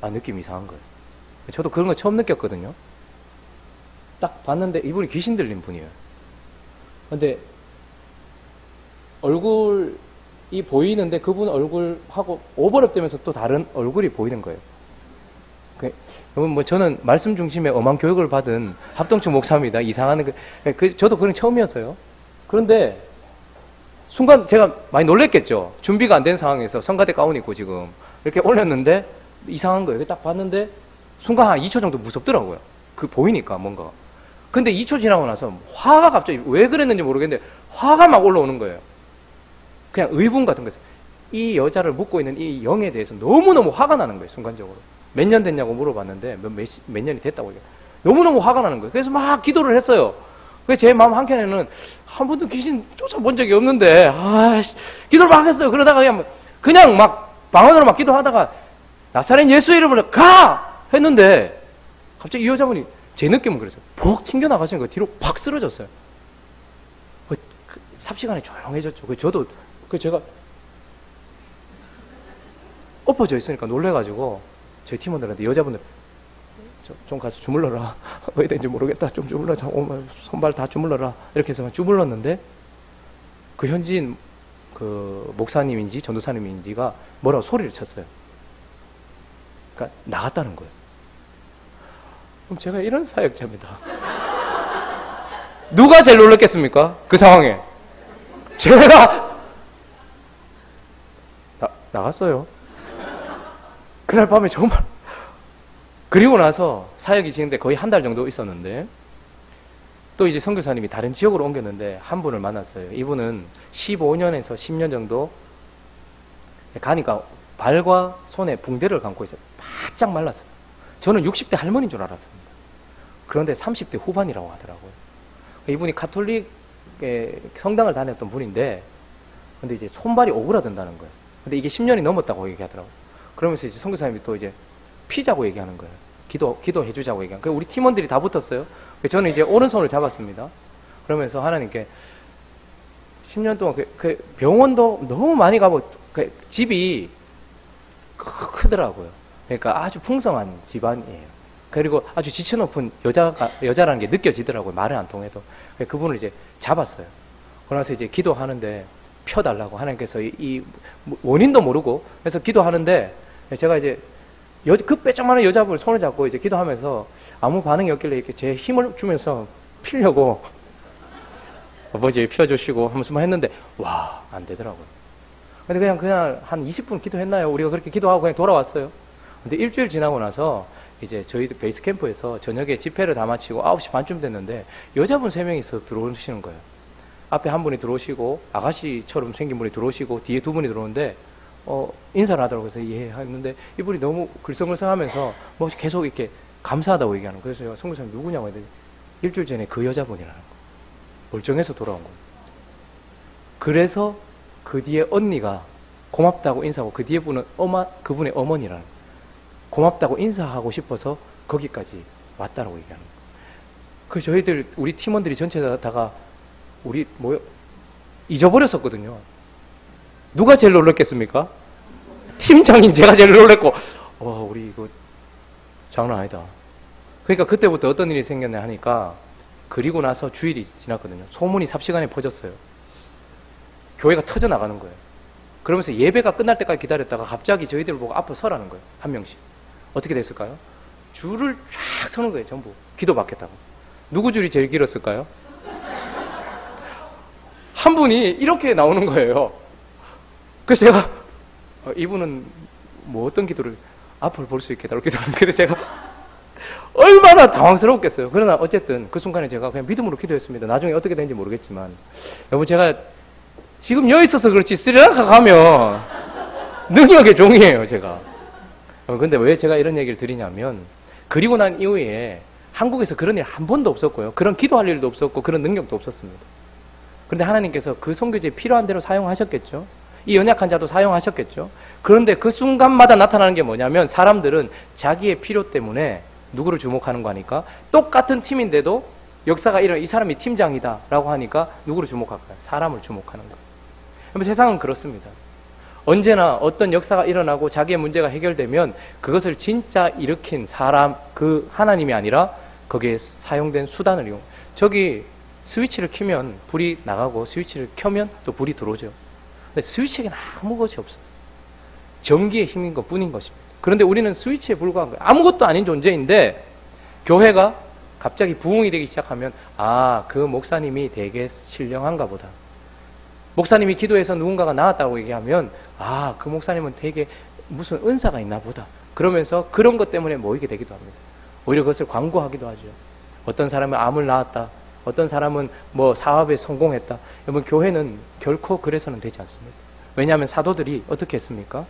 A: 느낌이 이상한 거예요. 저도 그런 거 처음 느꼈거든요. 딱 봤는데 이분이 귀신 들린 분이에요. 근데 얼굴이 보이는데 그분 얼굴하고 오버랩되면서 또 다른 얼굴이 보이는 거예요. 저는 말씀 중심의 엄한 교육을 받은 합동층 목사입니다. 이상한 저도 그런 처음이었어요. 그런데 순간 제가 많이 놀랬겠죠. 준비가 안 된 상황에서 성가대 가운 입고 지금 이렇게 올렸는데 이상한 거예요. 딱 봤는데 순간 한 2초 정도 무섭더라고요. 보이니까 뭔가. 근데 2초 지나고 나서 화가 갑자기 왜 그랬는지 모르겠는데 화가 막 올라오는 거예요. 그냥 의분 같은 거에서 이 여자를 묻고 있는 이 영에 대해서 너무너무 화가 나는 거예요. 순간적으로. 몇 년 됐냐고 물어봤는데 몇 년이 됐다고 얘기해요. 너무너무 화가 나는 거예요. 그래서 막 기도를 했어요. 그래서 제 마음 한켠에는 한 번도 귀신 쫓아본 적이 없는데 기도를 막 했어요. 그러다가 그냥 막 방언으로 막 기도하다가 나사렛 예수 이름으로 가! 했는데 갑자기 이 여자분이 제 느낌은 그래서 푹 튕겨나가시는 거예요. 뒤로 팍 쓰러졌어요. 삽시간에 조용해졌죠. 제가 엎어져 있으니까 놀래가지고 저희 팀원들한테 여자분들 좀 가서 주물러라. 어디 된지 모르겠다. 좀 주물러. 손발 다 주물러라. 이렇게 해서 주물렀는데 그 현지인 그 목사님인지 전도사님인지가 뭐라고 소리를 쳤어요. 그러니까 나갔다는 거예요. 그럼 제가 이런 사역자입니다. 누가 제일 놀랐겠습니까? 그 상황에. 제가 나갔어요. 그날 밤에 정말. 그리고 나서 사역이 지는데 거의 한 달 정도 있었는데 또 이제 선교사님이 다른 지역으로 옮겼는데 한 분을 만났어요. 이분은 15년에서 10년 정도 가니까 발과 손에 붕대를 감고 있어요. 바짝 말랐어요. 저는 60대 할머니인 줄 알았습니다. 그런데 30대 후반이라고 하더라고요. 이분이 가톨릭의 성당을 다녔던 분인데 근데 이제 손발이 오그라든다는 거예요. 근데 이게 10년이 넘었다고 얘기하더라고요. 그러면서 이제 선교사님이 또 이제 피자고 얘기하는 거예요. 기도해주자고 얘기하는 거예요. 우리 팀원들이 다 붙었어요. 저는 이제 오른손을 잡았습니다. 그러면서 하나님께 10년 동안 그 병원도 너무 많이 가고 집이 크더라고요. 그러니까 아주 풍성한 집안이에요. 그리고 아주 지체 높은 여자라는 게 느껴지더라고요. 말은 안 통해도. 그분을 이제 잡았어요. 그러나서 이제 기도하는데 펴달라고 하나님께서 이 원인도 모르고 그래서 기도하는데 제가 이제 그 빼짝만한 여자분을 손을 잡고 이제 기도하면서 아무 반응이 없길래 이렇게 제 힘을 주면서 피려고 아버지 피워주시고 하면서 했는데 와, 안 되더라고요. 근데 그냥 한 20분 기도했나요? 우리가 그렇게 기도하고 그냥 돌아왔어요. 근데 일주일 지나고 나서 이제 저희도 베이스 캠프에서 저녁에 집회를 다 마치고 9시 반쯤 됐는데 여자분 3명이서 들어오시는 거예요. 앞에 한 분이 들어오시고 아가씨처럼 생긴 분이 들어오시고 뒤에 2분이 들어오는데 인사를 하더라고요. 그래서 예 했는데 이분이 너무 글썽글썽하면서 뭐 계속 이렇게 감사하다고 얘기하는 거예요. 그래서 제가 선교사님 누구냐고 했더니 일주일 전에 그 여자분이라는 거예요. 멀쩡해서 돌아온 거예요. 그래서 그 뒤에 언니가 고맙다고 인사하고 그 뒤에 분은 그분의 어머니라는 거예요. 고맙다고 인사하고 싶어서 거기까지 왔다라고 얘기하는 거예요. 그 저희들 우리 팀원들이 전체 다가 우리 잊어버렸었거든요. 누가 제일 놀랐겠습니까? 팀장인 제가 제일 놀랐고 우리 이거 장난 아니다. 그러니까 그때부터 어떤 일이 생겼냐 하니까 그리고 나서 주일이 지났거든요. 소문이 삽시간에 퍼졌어요. 교회가 터져나가는 거예요. 그러면서 예배가 끝날 때까지 기다렸다가 갑자기 저희들을 보고 앞에 서라는 거예요. 한 명씩. 어떻게 됐을까요? 줄을 쫙 서는 거예요. 전부. 기도받겠다고. 누구 줄이 제일 길었을까요? 한 분이 이렇게 나오는 거예요. 그래서 제가 이분은 뭐 어떤 기도를 앞을 볼 수 있겠다 이렇게 기도하는. 그래서 제가 얼마나 당황스러웠겠어요. 그러나 어쨌든 그 순간에 제가 그냥 믿음으로 기도했습니다. 나중에 어떻게 되는지 모르겠지만 여러분 제가 지금 여기 있어서 그렇지 스리랑카 가면 능력의 종이에요 제가. 근데 왜 제가 이런 얘기를 드리냐면 그리고 난 이후에 한국에서 그런 일 한 번도 없었고요. 그런 기도할 일도 없었고 그런 능력도 없었습니다. 그런데 하나님께서 그 선교지에 필요한 대로 사용하셨겠죠. 이 연약한 자도 사용하셨겠죠. 그런데 그 순간마다 나타나는 게 뭐냐면 사람들은 자기의 필요 때문에 누구를 주목하는 거 하니까 똑같은 팀인데도 역사가 이 사람이 팀장이다 라고 하니까 누구를 주목할까요? 사람을 주목하는 거예요. 그럼 세상은 그렇습니다. 언제나 어떤 역사가 일어나고 자기의 문제가 해결되면 그것을 진짜 일으킨 사람, 그 하나님이 아니라 거기에 사용된 수단을 이용. 저기 스위치를 켜면 불이 나가고 스위치를 켜면 또 불이 들어오죠. 근데 스위치에는 아무 것이 없어요. 전기의 힘인 것 뿐인 것입니다. 그런데 우리는 스위치에 불과한 거예요. 아무것도 아닌 존재인데 교회가 갑자기 부흥이 되기 시작하면 그 목사님이 되게 신령한가 보다. 목사님이 기도해서 누군가가 나았다고 얘기하면 그 목사님은 되게 무슨 은사가 있나 보다. 그러면서 그런 것 때문에 모이게 되기도 합니다. 오히려 그것을 광고하기도 하죠. 어떤 사람은 암을 낳았다. 어떤 사람은 뭐 사업에 성공했다. 여러분 교회는 결코 그래서는 되지 않습니다. 왜냐하면 사도들이 어떻게 했습니까?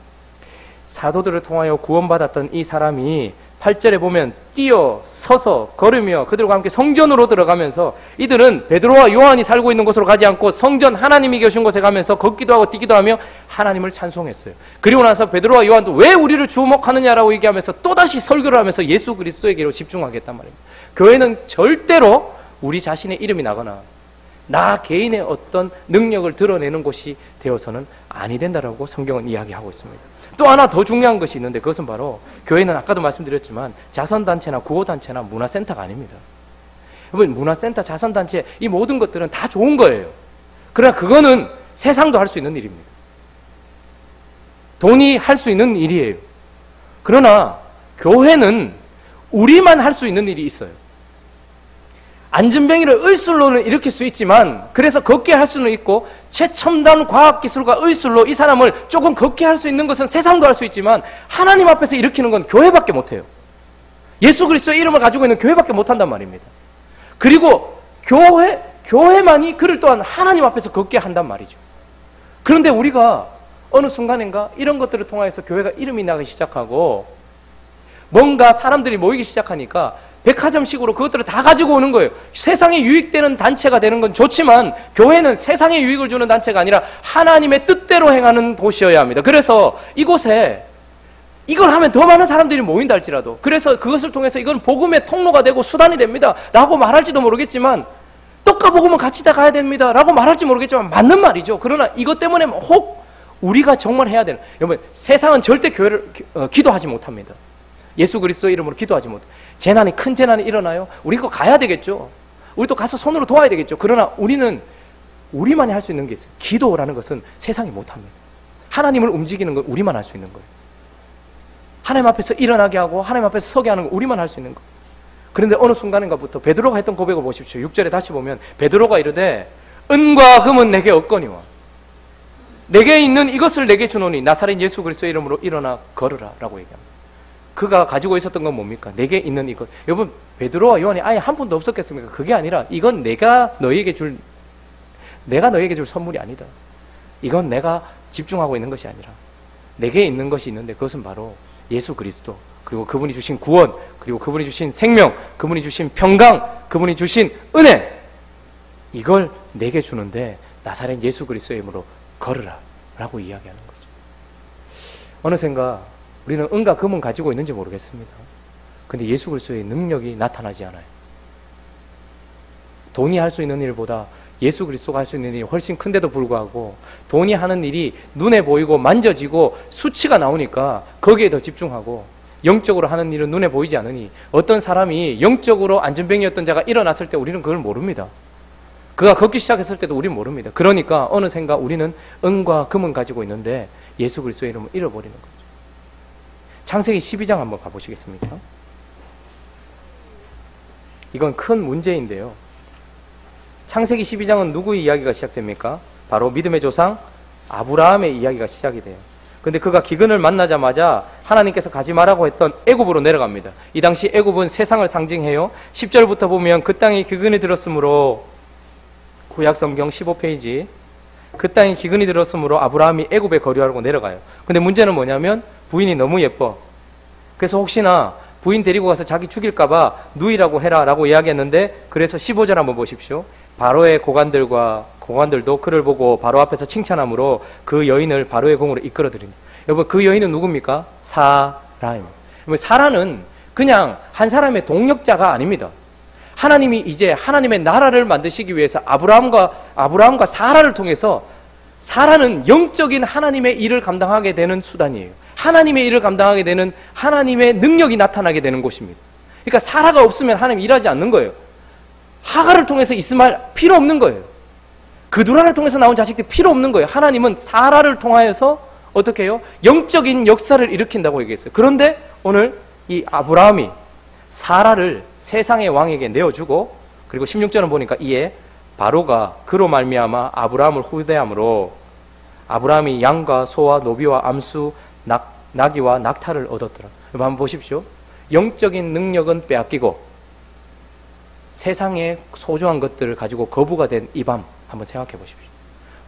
A: 사도들을 통하여 구원받았던 이 사람이 8절에 보면 뛰어 서서 걸으며 그들과 함께 성전으로 들어가면서 이들은 베드로와 요한이 살고 있는 곳으로 가지 않고 성전 하나님이 계신 곳에 가면서 걷기도 하고 뛰기도 하며 하나님을 찬송했어요. 그리고 나서 베드로와 요한도 왜 우리를 주목하느냐라고 얘기하면서 또다시 설교를 하면서 예수 그리스도에게로 집중하겠단 말입니다. 교회는 절대로 우리 자신의 이름이 나거나 나 개인의 어떤 능력을 드러내는 곳이 되어서는 아니 된다라고 성경은 이야기하고 있습니다. 또 하나 더 중요한 것이 있는데 그것은 바로 교회는 아까도 말씀드렸지만 자선단체나 구호단체나 문화센터가 아닙니다. 여러분 문화센터, 자선단체 이 모든 것들은 다 좋은 거예요. 그러나 그거는 세상도 할 수 있는 일입니다. 돈이 할 수 있는 일이에요. 그러나 교회는 우리만 할 수 있는 일이 있어요. 안전뱅이를 의술로는 일으킬 수 있지만 그래서 걷게 할 수는 있고 최첨단 과학기술과 의술로 이 사람을 조금 걷게 할 수 있는 것은 세상도 할 수 있지만 하나님 앞에서 일으키는 건 교회밖에 못해요. 예수 그리스도의 이름을 가지고 있는 교회밖에 못한단 말입니다. 그리고 교회만이 그를 또한 하나님 앞에서 걷게 한단 말이죠. 그런데 우리가 어느 순간인가 이런 것들을 통해서 교회가 이름이 나기 시작하고 뭔가 사람들이 모이기 시작하니까 백화점식으로 그것들을 다 가지고 오는 거예요. 세상에 유익되는 단체가 되는 건 좋지만 교회는 세상에 유익을 주는 단체가 아니라 하나님의 뜻대로 행하는 곳이어야 합니다. 그래서 이곳에 이걸 하면 더 많은 사람들이 모인다 할지라도 그래서 그것을 통해서 이건 복음의 통로가 되고 수단이 됩니다 라고 말할지도 모르겠지만 떡과 복음은 같이 다 가야 됩니다 라고 말할지 모르겠지만 맞는 말이죠. 그러나 이것 때문에 혹 우리가 정말 해야 되는, 여러분 세상은 절대 교회를 기도하지 못합니다. 예수 그리스도의 이름으로 기도하지 못해. 재난이, 큰 재난이 일어나요. 우리 그거 가야 되겠죠. 우리도 가서 손으로 도와야 되겠죠. 그러나 우리는 우리만이 할 수 있는 게 있어요. 기도라는 것은 세상이 못합니다. 하나님을 움직이는 건 우리만 할 수 있는 거예요. 하나님 앞에서 일어나게 하고 하나님 앞에서 서게 하는 건 우리만 할 수 있는 거예요. 그런데 어느 순간인가부터 베드로가 했던 고백을 보십시오. 6절에 다시 보면 베드로가 이르되 은과 금은 내게 없거니와 내게 있는 이것을 내게 주노니 나사렛 예수 그리스도의 이름으로 일어나 걸으라 라고 얘기합니다. 그가 가지고 있었던 건 뭡니까? 내게 있는 이것. 여러분, 베드로와 요한이 아예 한 분도 없었겠습니까? 그게 아니라 이건 내가 너에게 줄 선물이 아니다. 이건 내가 집중하고 있는 것이 아니라 내게 있는 것이 있는데 그것은 바로 예수 그리스도, 그리고 그분이 주신 구원, 그리고 그분이 주신 생명, 그분이 주신 평강, 그분이 주신 은혜, 이걸 내게 주는데 나사렛 예수 그리스도의 이름으로 걸으라 라고 이야기하는 거죠. 어느샌가 우리는 은과 금은 가지고 있는지 모르겠습니다. 근데 예수 그리스도의 능력이 나타나지 않아요. 돈이 할 수 있는 일보다 예수 그리스도가 할 수 있는 일이 훨씬 큰데도 불구하고 돈이 하는 일이 눈에 보이고 만져지고 수치가 나오니까 거기에 더 집중하고, 영적으로 하는 일은 눈에 보이지 않으니 어떤 사람이 영적으로 안전병이었던 자가 일어났을 때 우리는 그걸 모릅니다. 그가 걷기 시작했을 때도 우리는 모릅니다. 그러니까 어느샌가 우리는 은과 금은 가지고 있는데 예수 그리스도의 이름을 잃어버리는 거죠. 창세기 12장 한번 가보시겠습니까? 이건 큰 문제인데요. 창세기 12장은 누구의 이야기가 시작됩니까? 바로 믿음의 조상 아브라함의 이야기가 시작이 돼요. 근데 그가 기근을 만나자마자 하나님께서 가지 말라고 했던 애굽으로 내려갑니다. 이 당시 애굽은 세상을 상징해요. 10절부터 보면 그 땅에 기근이 들었으므로, 구약성경 15페이지, 그 땅에 기근이 들었으므로 아브라함이 애굽에 거류하고 내려가요. 근데 문제는 뭐냐면 부인이 너무 예뻐. 그래서 혹시나 부인 데리고 가서 자기 죽일까봐 누이라고 해라 라고 이야기했는데, 그래서 15절 한번 보십시오. 바로의 고관들도 그를 보고 바로 앞에서 칭찬함으로 그 여인을 바로의 공으로 이끌어들입니다. 여러분, 그 여인은 누굽니까? 사라입니다. 사라는 그냥 한 사람의 동력자가 아닙니다. 하나님이 이제 하나님의 나라를 만드시기 위해서 아브라함과 사라를 통해서, 사라는 영적인 하나님의 일을 감당하게 되는 수단이에요. 하나님의 일을 감당하게 되는 하나님의 능력이 나타나게 되는 곳입니다. 그러니까 사라가 없으면 하나님 일하지 않는 거예요. 하가를 통해서 이스마엘 필요 없는 거예요. 그두라를 통해서 나온 자식들 필요 없는 거예요. 하나님은 사라를 통하여서 어떻게 해요? 영적인 역사를 일으킨다고 얘기했어요. 그런데 오늘 이 아브라함이 사라를 세상의 왕에게 내어주고, 그리고 16절은 보니까 이에 바로가 그로 말미암아 아브라함을 후대함으로 아브라함이 양과 소와 노비와 암수 나귀와 낙타를 얻었더라. 한번 보십시오. 영적인 능력은 빼앗기고 세상의 소중한 것들을 가지고 거부가 된 이 밤 한번 생각해 보십시오.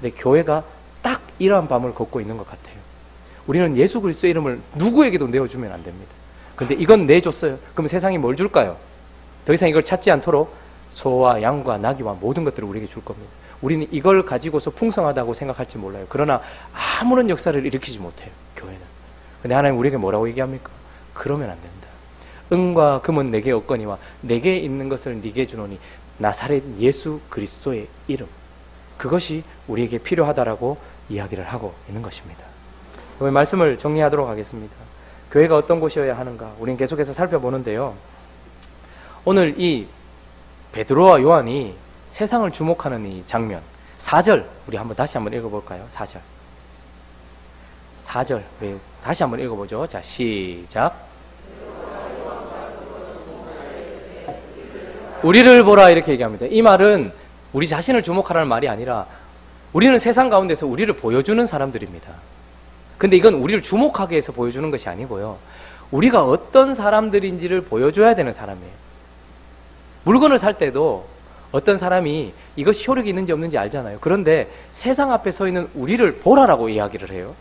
A: 근데 교회가 딱 이러한 밤을 걷고 있는 것 같아요. 우리는 예수 그리스도의 이름을 누구에게도 내어주면 안 됩니다. 근데 이건 내줬어요. 그럼 세상이 뭘 줄까요? 더 이상 이걸 찾지 않도록 소와 양과 나귀와 모든 것들을 우리에게 줄 겁니다. 우리는 이걸 가지고서 풍성하다고 생각할지 몰라요. 그러나 아무런 역사를 일으키지 못해요, 교회는. 근데 하나님 우리에게 뭐라고 얘기합니까? 그러면 안 된다. 은과 금은 내게 없거니와 내게 있는 것을 네게 주노니 나사렛 예수 그리스도의 이름, 그것이 우리에게 필요하다라고 이야기를 하고 있는 것입니다. 오늘 말씀을 정리하도록 하겠습니다. 교회가 어떤 곳이어야 하는가, 우리는 계속해서 살펴보는데요. 오늘 이 베드로와 요한이 세상을 주목하는 이 장면, 4절 우리 다시 한번 읽어볼까요? 4절 우리 다시 한번 읽어보죠. 자, 시작. 우리를 보라, 이렇게 얘기합니다. 이 말은 우리 자신을 주목하라는 말이 아니라 우리는 세상 가운데서 우리를 보여주는 사람들입니다. 근데 이건 우리를 주목하게 해서 보여주는 것이 아니고요, 우리가 어떤 사람들인지를 보여줘야 되는 사람이에요. 물건을 살 때도 어떤 사람이 이것이 효력이 있는지 없는지 알잖아요. 그런데 세상 앞에 서 있는 우리를 보라라고 이야기를 해요.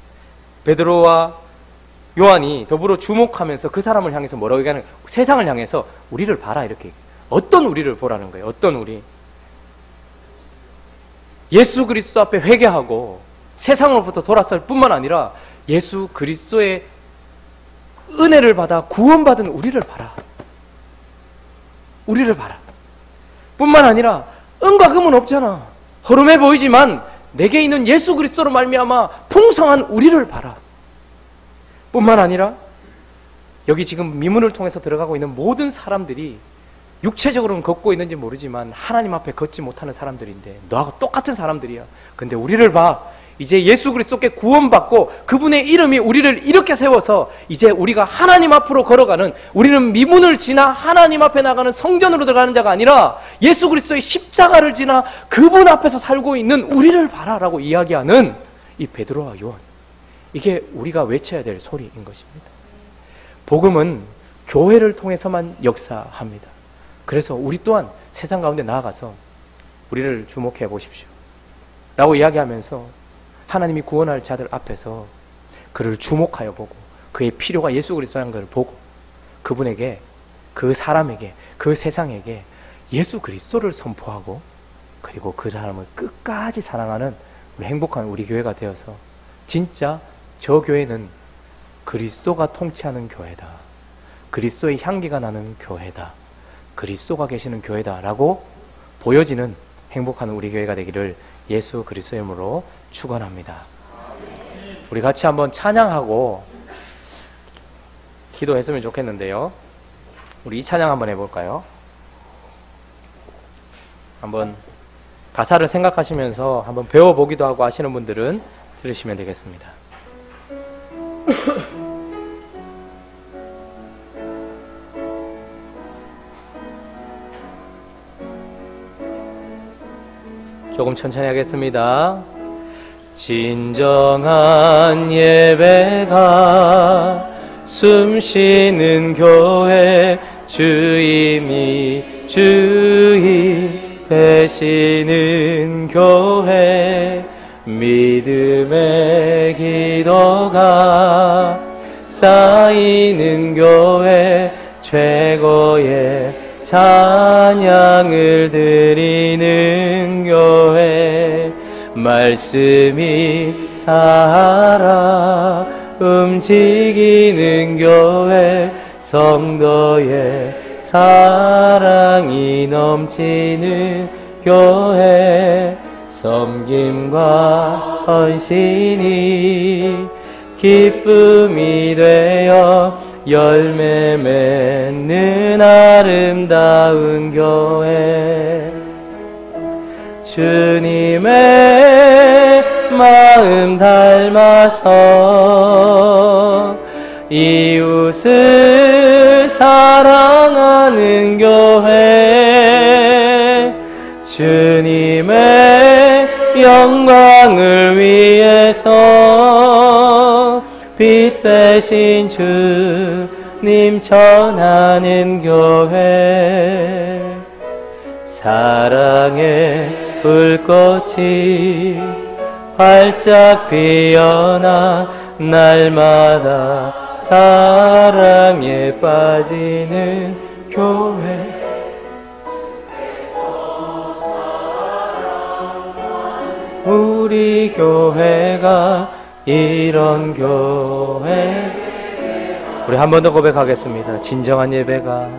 A: 베드로와 요한이 더불어 주목하면서 그 사람을 향해서 뭐라고 얘기하는 거예요? 세상을 향해서 우리를 봐라, 이렇게. 어떤 우리를 보라는 거예요? 어떤 우리? 예수 그리스도 앞에 회개하고 세상으로부터 돌아설 뿐만 아니라 예수 그리스도의 은혜를 받아 구원받은 우리를 봐라. 우리를 봐라. 뿐만 아니라 은과 금은 없잖아. 허름해 보이지만 내게 있는 예수 그리스도로 말미암아 풍성한 우리를 봐라. 뿐만 아니라 여기 지금 미문을 통해서 들어가고 있는 모든 사람들이 육체적으로는 걷고 있는지 모르지만 하나님 앞에 걷지 못하는 사람들인데 너하고 똑같은 사람들이야. 근데 우리를 봐. 이제 예수 그리스도께 구원받고 그분의 이름이 우리를 이렇게 세워서 이제 우리가 하나님 앞으로 걸어가는, 우리는 미문을 지나 하나님 앞에 나가는 성전으로 들어가는 자가 아니라 예수 그리스도의 십자가를 지나 그분 앞에서 살고 있는 우리를 봐라라고 이야기하는 이 베드로와 요한, 이게 우리가 외쳐야 될 소리인 것입니다. 복음은 교회를 통해서만 역사합니다. 그래서 우리 또한 세상 가운데 나아가서 우리를 주목해 보십시오 라고 이야기하면서 하나님이 구원할 자들 앞에서 그를 주목하여 보고 그의 필요가 예수 그리스도라는 것을 보고 그분에게, 그 사람에게, 그 세상에게 예수 그리스도를 선포하고 그리고 그 사람을 끝까지 사랑하는 우리 행복한 우리 교회가 되어서 진짜 저 교회는 그리스도가 통치하는 교회다, 그리스도의 향기가 나는 교회다, 그리스도가 계시는 교회다 라고 보여지는 행복한 우리 교회가 되기를 예수 그리스도의 이름으로 축원합니다. 우리 같이 한번 찬양하고 기도했으면 좋겠는데요. 우리 이 찬양 한번 해볼까요? 한번 가사를 생각하시면서 한번 배워보기도 하고 하시는 분들은 들으시면 되겠습니다. 조금 천천히 하겠습니다. 진정한 예배가 숨쉬는 교회, 주임이 주인 되시는 교회, 믿음의 기도가 쌓이는 교회, 최고의 찬양을 드리는 교회, 말씀이 살아 움직이는 교회, 성도의 사랑이 넘치는 교회, 섬김과 헌신이 기쁨이 되어 열매 맺는 아름다운 교회, 주님의 마음 닮아서 이웃을 사랑하는 교회, 주님의 영광을 위해서 빛 대신 주님 전하는 교회, 사랑의 불꽃이 활짝 피어나 날마다 사랑에 빠지는 교회, 우리 교회가 이런 교회. 우리 한 번 더 고백하겠습니다. 진정한 예배가,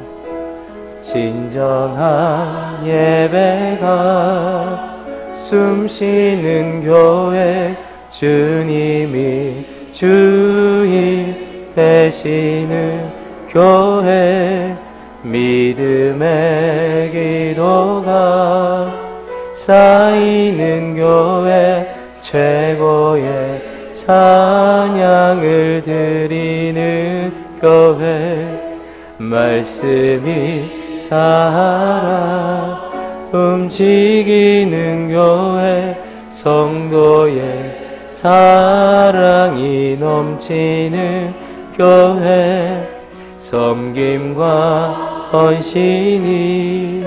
A: 진정한 예배가 숨쉬는 교회, 주님이 주인 되시는 교회, 믿음의 기도가 쌓이는 교회, 최고의 찬양을 드리는 교회, 말씀이 살아 움직이는 교회, 성도의 사랑이 넘치는 교회, 섬김과 헌신이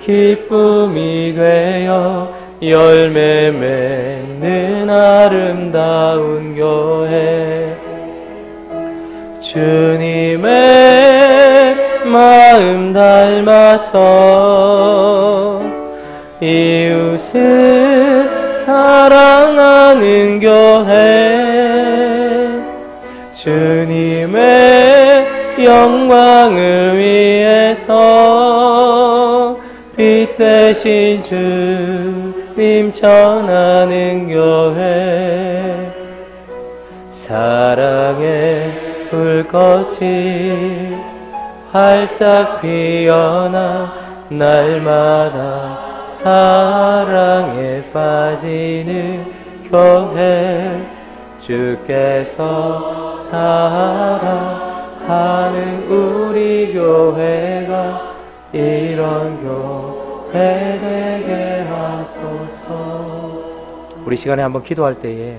A: 기쁨이 되어 열매 맺는 아름다운 교회, 주님의 마음 닮아서 이웃을 사랑하는 교회, 주님의 영광을 위해서 빛 대신 주님 전하는 교회, 사랑의 불꽃이 활짝 피어나 날마다 사랑에 빠지는 교회, 주께서 사랑하는 우리 교회가 이런 교회 되게 하소서. 우리 시간에 한번 기도할 때에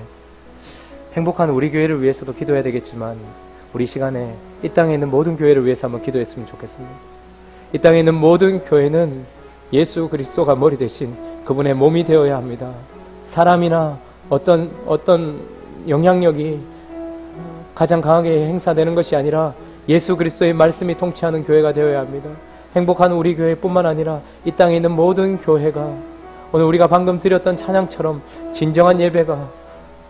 A: 행복한 우리 교회를 위해서도 기도해야 되겠지만, 우리 시간에 이 땅에 있는 모든 교회를 위해서 한번 기도했으면 좋겠습니다. 이 땅에 있는 모든 교회는 예수 그리스도가 머리 대신 그분의 몸이 되어야 합니다. 사람이나 어떤 영향력이 가장 강하게 행사되는 것이 아니라 예수 그리스도의 말씀이 통치하는 교회가 되어야 합니다. 행복한 우리 교회뿐만 아니라 이 땅에 있는 모든 교회가 오늘 우리가 방금 드렸던 찬양처럼 진정한 예배가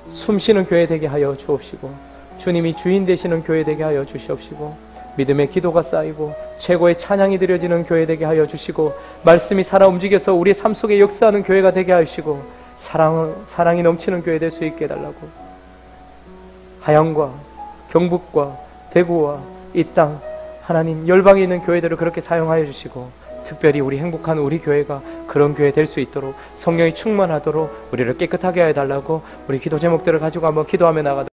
A: 숨쉬는 교회 되게 하여 주옵시고, 주님이 주인 되시는 교회 되게 하여 주시옵시고, 믿음의 기도가 쌓이고 최고의 찬양이 드려지는 교회 되게 하여 주시고, 말씀이 살아 움직여서 우리의 삶 속에 역사하는 교회가 되게 하시고, 사랑이 넘치는 교회 될 수 있게 해달라고, 하양과 경북과 대구와 이 땅 하나님 열방에 있는 교회들을 그렇게 사용하여 주시고, 특별히 우리 행복한 우리 교회가 그런 교회 될 수 있도록 성령이 충만하도록 우리를 깨끗하게 해달라고 우리 기도 제목들을 가지고 한번 기도하며 나가도록